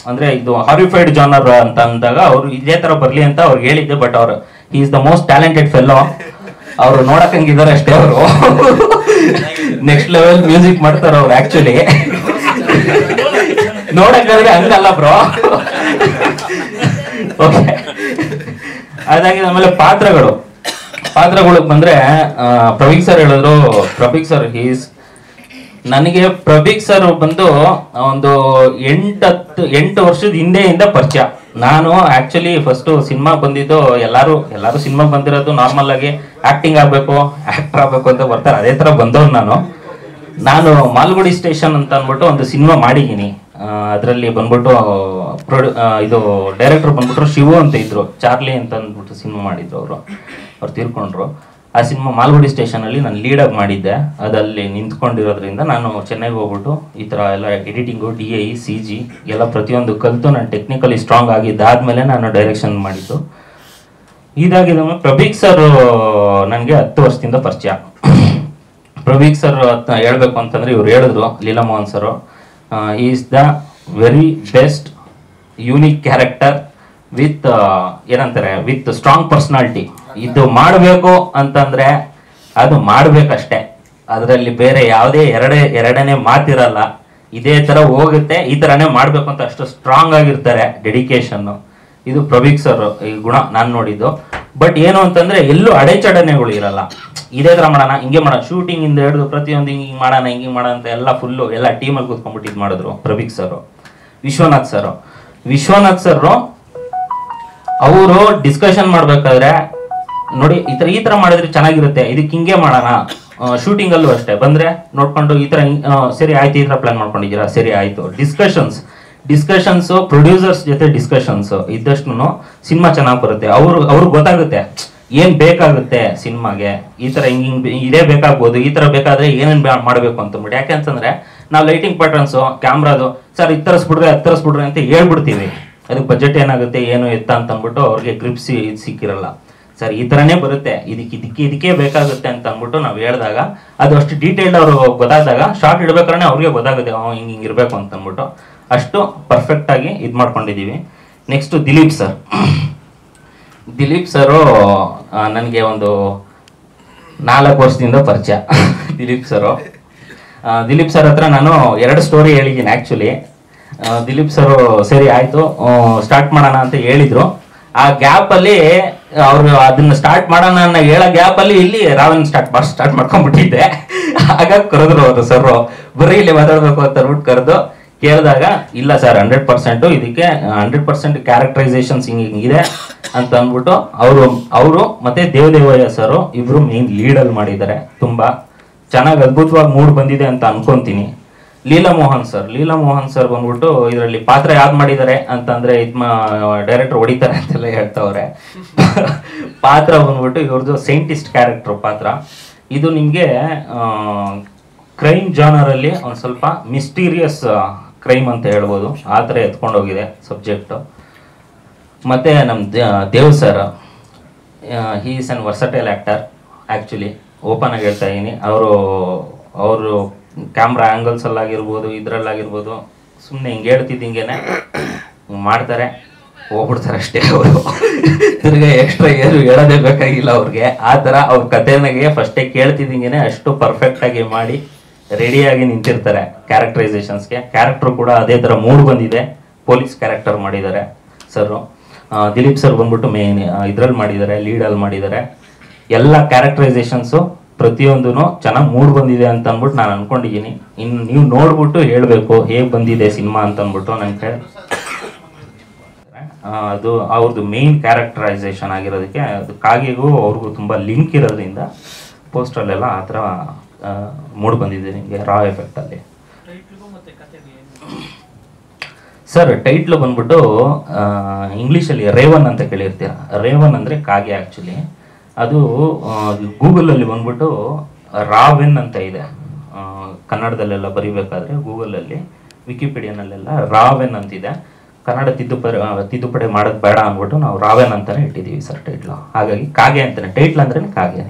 ಅಂದ್ರೆ ಇದು ಹಾರಿಫೈಡ್ ಜಾನರ್ ಅಂತ ಅಂದಾಗ ಅವರು ಇದೇ ತರ ಬರ್ಲಿ ಅಂತ ಅವ್ರಿಗೆ ಹೇಳಿದ್ದೆ. ಬಟ್ ಅವರು he is the most talented fellow. ಅವರು ನೋಡಕ್ಕಂಗಿದ್ದಾರೆ ಅಷ್ಟೇ, ಅವರು ನೆಕ್ಸ್ಟ್ ಲೆವೆಲ್ ಮ್ಯೂಸಿಕ್ ಮಾಡ್ತಾರೆ ಅವ್ರು. ಆಕ್ಚುಲಿ ನೋಡಕ್ಕಾದ್ರೆ ಹಂಗಲ್ಲ ಬ್ರೋ. ಓಕೆ, ಅದಾಗಿ ಆಮೇಲೆ ಪಾತ್ರಗಳು ಬಂದ್ರೆ ಪ್ರಭೀಕ್ ಸರ್ ಹೇಳಿದ್ರು, ನನಗೆ ಪ್ರಭೀಕ್ ಸರ್ ಬಂದು ಒಂದು 8 ವರ್ಷದ ಹಿಂದೆಯಿಂದ ಪರಿಚಯ. ನಾನು ಆಕ್ಚುಲಿ ಫಸ್ಟ್ ಸಿನಿಮಾ ಬಂದಿದ್ದು ಎಲ್ಲಾರು ಸಿನಿಮಾ ಬಂದಿರೋದು ನಾರ್ಮಲ್ ಆಗಿ ಆಕ್ಟಿಂಗ್ ಆಗ್ಬೇಕು, ಆಕ್ಟರ್ ಆಗ್ಬೇಕು ಅಂತ ಬರ್ತಾರೆ, ಅದೇ ತರ ಬಂದವ್ ನಾನು ಮಾಲ್ಗುಡಿ ಸ್ಟೇಷನ್ ಅಂತ ಅಂದ್ಬಿಟ್ಟು ಒಂದು ಸಿನಿಮಾ ಮಾಡಿದ್ದೀನಿ. ಅದರಲ್ಲಿ ಬಂದ್ಬಿಟ್ಟು ಇದು ಡೈರೆಕ್ಟರ್ ಬಂದ್ಬಿಟ್ರು ಶಿವು ಅಂತ ಇದ್ರು, ಚಾರ್ಲಿ ಅಂತ ಅಂದ್ಬಿಟ್ಟು ಸಿನಿಮಾ ಮಾಡಿದ್ರು ಅವ್ರು ತೀರ್ಕೊಂಡ್ರು. ಆ ಸಿನಿಮಾ ಮಾಲ್ಗುಡಿ ಸ್ಟೇಷನಲ್ಲಿ ನಾನು ಲೀಡಾಗಿ ಮಾಡಿದ್ದೆ. ಅದಲ್ಲಿ ನಿಂತ್ಕೊಂಡಿರೋದ್ರಿಂದ ನಾನು ಚೆನ್ನೈಗೆ ಹೋಗ್ಬಿಟ್ಟು ಈ ಥರ ಎಲ್ಲ ಎಡಿಟಿಂಗು, DI, CG ಎಲ್ಲ ಪ್ರತಿಯೊಂದು ಕಲಿತು ನಾನು ಟೆಕ್ನಿಕಲಿ ಸ್ಟ್ರಾಂಗ್ ಆಗಿದ್ದಾದ್ಮೇಲೆ ನಾನು ಡೈರೆಕ್ಷನ್ ಮಾಡಿದ್ದು. ಇದಾಗಿದ್ದ ಪ್ರಭೀಕ್ ಸರ್ ನನಗೆ 10 ವರ್ಷದಿಂದ ಪರಿಚಯ. ಪ್ರಭೀಕ್ ಸರ್ ಹೇಳ್ಬೇಕು ಅಂತಂದ್ರೆ ಇವ್ರು ಹೇಳಿದ್ರು, Leela Mohan sir is the very best unique character with ಏನಂತಾರೆ ವಿತ್ ಸ್ಟ್ರಾಂಗ್ ಪರ್ಸನಾಲಿಟಿ. ಇದು ಮಾಡಬೇಕು ಅಂತಂದ್ರೆ ಅದು ಮಾಡ್ಬೇಕಷ್ಟೆ, ಅದರಲ್ಲಿ ಬೇರೆ ಯಾವುದೇ ಎರಡನೇ ಮಾತಿರಲ್ಲ. ಇದೇ ತರ ಹೋಗುತ್ತೆ, ಈ ತರನೇ ಮಾಡ್ಬೇಕು ಅಂತ ಅಷ್ಟು ಸ್ಟ್ರಾಂಗ್ ಆಗಿರ್ತಾರೆ, ಡೆಡಿಕೇಶನ್. ಇದು ಪ್ರಭೀಕ್ ಸರ್ ಈ ಗುಣ ನಾನು ನೋಡಿದ್ದು. ಬಟ್ ಏನು ಅಂತಂದ್ರೆ ಎಲ್ಲೂ ಅಡೆಚಣೆಗಳು ಇರಲ್ಲ. ಇದೇ ತರ ಮಾಡೋಣ, ಹಿಂಗೆ ಮಾಡೋಣ, ಶೂಟಿಂಗ್ ಇಂದ ಹಿಡಿದು ಪ್ರತಿಯೊಂದು ಹಿಂಗೆ ಮಾಡೋಣ ಅಂತ ಎಲ್ಲ ಫುಲ್ಲು ಎಲ್ಲ ಟೀಮಲ್ಲಿ ಕೂತ್ಕೊಂಡ್ಬಿಟ್ಟು ಇದು ಮಾಡಿದ್ರು ಪ್ರಭೀಕ್ ಸರ್. ವಿಶ್ವನಾಥ್ ಸರ್ ಅವರು ಡಿಸ್ಕಷನ್ ಮಾಡ್ಬೇಕಾದ್ರೆ ನೋಡಿ ಈ ತರ ಮಾಡಿದ್ರೆ ಚೆನ್ನಾಗಿರುತ್ತೆ, ಇದಕ್ಕೆ ಹಿಂಗೆ ಮಾಡೋಣ. ಶೂಟಿಂಗ್ ಅಲ್ಲೂ ಅಷ್ಟೇ ಬಂದ್ರೆ ನೋಡ್ಕೊಂಡು ಈ ತರ ಸರಿ ಆಯ್ತು, ಈ ತರ ಪ್ಲಾನ್ ಮಾಡ್ಕೊಂಡಿದ್ದೀರಾ, ಸರಿ ಆಯ್ತು. ಡಿಸ್ಕಷನ್ಸ್ ಪ್ರೊಡ್ಯೂಸರ್ಸ್ ಜೊತೆ ಡಿಸ್ಕಷನ್ಸ್ ಇದ್ದಷ್ಟು ಸಿನಿಮಾ ಚೆನ್ನಾಗಿ ಬರುತ್ತೆ. ಅವ್ರಿಗೆ ಗೊತ್ತಾಗುತ್ತೆ ಏನ್ ಬೇಕಾಗುತ್ತೆ ಸಿನಿಮಾಗೆ, ಈ ತರ ಹಿಂಗ್ ಇದೇ ಬೇಕಾಗ್ಬೋದು, ಈ ತರ ಬೇಕಾದ್ರೆ ಏನೇನ್ ಮಾಡ್ಬೇಕು ಅಂತಂದ್ಬಿಟ್ಟು. ಯಾಕೆಂತಂದ್ರೆ ನಾವು ಲೈಟಿಂಗ್ ಪ್ಯಾಟರ್ನ್ಸ್, ಕ್ಯಾಮ್ರಾದು ಸರ್ ಇದು ತರಿಸ್ಬಿಡ್ರೆ ಅಂತ ಹೇಳ್ಬಿಡ್ತೀವಿ. ಅದಕ್ಕೆ ಬಜೆಟ್ ಏನಾಗುತ್ತೆ ಏನು ಎತ್ತ ಅಂತ ಅಂದ್ಬಿಟ್ಟು ಅವ್ರಿಗೆ ಗ್ರಿಪ್ಸಿ ಇದು ಸಿಕ್ಕಿರಲ್ಲ. ಸರ್ ಈ ಥರನೇ ಬರುತ್ತೆ, ಇದಕ್ಕೆ ಬೇಕಾಗುತ್ತೆ ಅಂತ ಅಂದ್ಬಿಟ್ಟು ನಾವು ಹೇಳಿದಾಗ ಅದು ಅಷ್ಟು ಡೀಟೇಲ್ಡ್ ಅವರು ಗೊತ್ತಾದಾಗ ಶಾರ್ಟ್ ಇಡ್ಬೇಕಾದ್ರೆ ಅವ್ರಿಗೆ ಗೊತ್ತಾಗುತ್ತೆ ಹಿಂಗೆ ಇರಬೇಕು ಅಂತ ಅಂದ್ಬಿಟ್ಟು ಅಷ್ಟು ಪರ್ಫೆಕ್ಟಾಗಿ ಇದು ಮಾಡ್ಕೊಂಡಿದ್ದೀವಿ. ನೆಕ್ಸ್ಟು ದಿಲೀಪ್ ಸರು ನನಗೆ ಒಂದು 4 ವರ್ಷದಿಂದ ಪರಿಚಯ. ದಿಲೀಪ್ ಸರ್ ಹತ್ರ ನಾನು 2 ಸ್ಟೋರಿ ಹೇಳಿದ್ದೀನಿ ಆ್ಯಕ್ಚುಲಿ. ದಿಲೀಪ್ ಸರು ಸರಿ ಆಯಿತು ಸ್ಟಾರ್ಟ್ ಮಾಡೋಣ ಅಂತ ಹೇಳಿದರು. ಆ ಗ್ಯಾಪಲ್ಲಿ ಅವರು ಅದನ್ನ ಸ್ಟಾರ್ಟ್ ಮಾಡೋಣ ಅನ್ನೋ ಹೇಳೋ ಗ್ಯಾಪಲ್ಲಿ ಇಲ್ಲಿ ರಾವನ್ ಸ್ಟಾರ್ಟ್ ಮಾಡ್ಕೊಂಡ್ಬಿಟ್ಟಿದ್ದೆ. ಹಾಗಾಗಿ ಕರೆದ್ರು ಅವರು ಸರ್, ಬರೀ ಇಲ್ಲಿ ಮಾತಾಡಬೇಕು ಅಂತ ಅಂದ್ಬಿಟ್ಟು ಕರೆದು ಕೇಳಿದಾಗ ಇಲ್ಲ ಸರ್ 100% ಇದಕ್ಕೆ 100% ಕ್ಯಾರೆಕ್ಟರೈಸೇಷನ್ಸ್ ಹಿಂಗಿದೆ ಅಂತ ಅಂದ್ಬಿಟ್ಟು ಅವರು ಮತ್ತೆ ದೇವದೇವಯ್ಯ ಸರ್ ಇಬ್ರು ಮೇನ್ ಲೀಡಲ್ಲಿ ಮಾಡಿದ್ದಾರೆ. ತುಂಬಾ ಚೆನ್ನಾಗಿ ಅದ್ಭುತವಾಗಿ ಮೂಡ್ ಬಂದಿದೆ ಅಂತ ಅನ್ಕೊಂತೀನಿ. ಲೀಲಾ ಮೋಹನ್ ಸರ್ ಬಂದ್ಬಿಟ್ಟು ಇದರಲ್ಲಿ ಪಾತ್ರ ಯಾವ್ದು ಮಾಡಿದ್ದಾರೆ ಅಂತಂದ್ರೆ ಡೈರೆಕ್ಟರ್ ಹೊಡಿತಾರೆ ಅಂತೆಲ್ಲ ಹೇಳ್ತಾವ್ರೆ. ಪಾತ್ರ ಬಂದ್ಬಿಟ್ಟು ಇವ್ರದ್ದು ಸೈಂಟಿಸ್ಟ್ ಕ್ಯಾರೆಕ್ಟರ್ ಪಾತ್ರ. ಇದು ನಿಮ್ಗೆ ಕ್ರೈಮ್ ಜಾನರಲ್ಲಿ ಒಂದು ಸ್ವಲ್ಪ ಮಿಸ್ಟೀರಿಯಸ್ ಕ್ರೈಮ್ ಅಂತ ಹೇಳ್ಬೋದು, ಆ ಥರ ಎತ್ಕೊಂಡೋಗಿದೆ ಸಬ್ಜೆಕ್ಟ್. ಮತ್ತೆ ನಮ್ಮ Dev sir he is an versatile actor actually, open ಆಗಿ ಹೇಳ್ತಾ ಇದ್ದೀನಿ. ಅವರು ಕ್ಯಾಮ್ರಾ ಆ್ಯಂಗಲ್ಸಲ್ಲಾಗಿರ್ಬೋದು ಇದರಲ್ಲಾಗಿರ್ಬೋದು ಸುಮ್ಮನೆ ಹಿಂಗೆ ಹೇಳ್ತಿದ್ದಿಂಗೇನೆ ಮಾಡ್ತಾರೆ, ಹೋಗ್ಬಿಡ್ತಾರೆ ಅಷ್ಟೇ. ಅವರು ತಿರ್ಗಾ ಎಕ್ಸ್ಟ್ರಾ ಏನು ಹೇಳೋದೇ ಬೇಕಾಗಿಲ್ಲ ಅವ್ರಿಗೆ. ಆ ಥರ ಅವ್ರ ಕಥೆನಾಗೆ ಫಸ್ಟೇ ಕೇಳ್ತಿದ್ದಿಂಗೇನೆ ಅಷ್ಟು ಪರ್ಫೆಕ್ಟಾಗಿ ಮಾಡಿ ರೆಡಿಯಾಗಿ ನಿಂತಿರ್ತಾರೆ ಕ್ಯಾರೆಕ್ಟರೈಸೇಷನ್ಸ್ಗೆ. ಕ್ಯಾರೆಕ್ಟರ್ ಕೂಡ ಅದೇ ಥರ ಮೂಡ್ ಬಂದಿದೆ, ಪೊಲೀಸ್ ಕ್ಯಾರೆಕ್ಟರ್ ಮಾಡಿದ್ದಾರೆ ಸರು. ದಿಲೀಪ್ ಸರ್ ಬಂದ್ಬಿಟ್ಟು ಮೇನ್ ಇದ್ರಲ್ಲಿ ಮಾಡಿದ್ದಾರೆ, ಲೀಡಲ್ಲಿ ಮಾಡಿದ್ದಾರೆ. ಎಲ್ಲ ಕ್ಯಾರೆಕ್ಟರೈಸೇಷನ್ಸು ಪ್ರತಿಯೊಂದೂ ಚೆನ್ನಾಗಿ ಮೂಡ್ ಬಂದಿದೆ ಅಂತ ಅಂದ್ಬಿಟ್ಟು ನಾನು ಅನ್ಕೊಂಡಿದ್ದೀನಿ. ಇನ್ನು ನೀವು ನೋಡ್ಬಿಟ್ಟು ಹೇಳಬೇಕು ಹೇಗೆ ಬಂದಿದೆ ಸಿನಿಮಾ ಅಂತ ಅಂದ್ಬಿಟ್ಟು ನನಗೆ ಅದು ಅವ್ರದ್ದು ಮೇನ್ ಕ್ಯಾರೆಕ್ಟರೈಸೇಷನ್ ಆಗಿರೋದಕ್ಕೆ ಅದು ಕಾಗೆಗೂ ಅವ್ರಿಗೂ ತುಂಬ ಲಿಂಕ್ ಇರೋದ್ರಿಂದ ಪೋಸ್ಟಲ್ಲೆಲ್ಲ ಆ ಥರ ಮೂಡ್ ಬಂದಿದೆ ನಿಮಗೆ ರಾ ಎಫೆಕ್ಟಲ್ಲಿ. ಸರ್ ಟೈಟ್ಲು ಬಂದ್ಬಿಟ್ಟು ಇಂಗ್ಲೀಷಲ್ಲಿ ರೇವನ್ ಅಂತ ಕೇಳಿರ್ತೀರ. ರೇವನ್ ಅಂದರೆ ಕಾಗೆ ಆ್ಯಕ್ಚುಲಿ. ಅದು ಗೂಗಲಲ್ಲಿ ಬಂದ್ಬಿಟ್ಟು ರಾವೆನ್ ಅಂತ ಇದೆ. ಕನ್ನಡದಲ್ಲೆಲ್ಲ ಬರಿಬೇಕಾದ್ರೆ ಗೂಗಲಲ್ಲಿ ವಿಕಿಪೀಡಿಯಾನಲ್ಲೆಲ್ಲ ರಾವೆನ್ ಅಂತಿದೆ. ಕನ್ನಡ ತಿದ್ದುಪಡಿ ಮಾಡೋದು ಬೇಡ ಅಂದ್ಬಿಟ್ಟು ನಾವು ರಾವೆನ್ ಅಂತಾನೆ ಇಟ್ಟಿದ್ದೀವಿ ಸರ್ ಟೈಟ್ಲು. ಹಾಗಾಗಿ ಕಾಗೆ ಅಂತಾನೆ ಟೈಟ್ಲ್ ಅಂದ್ರೆ ಕಾಗೆ.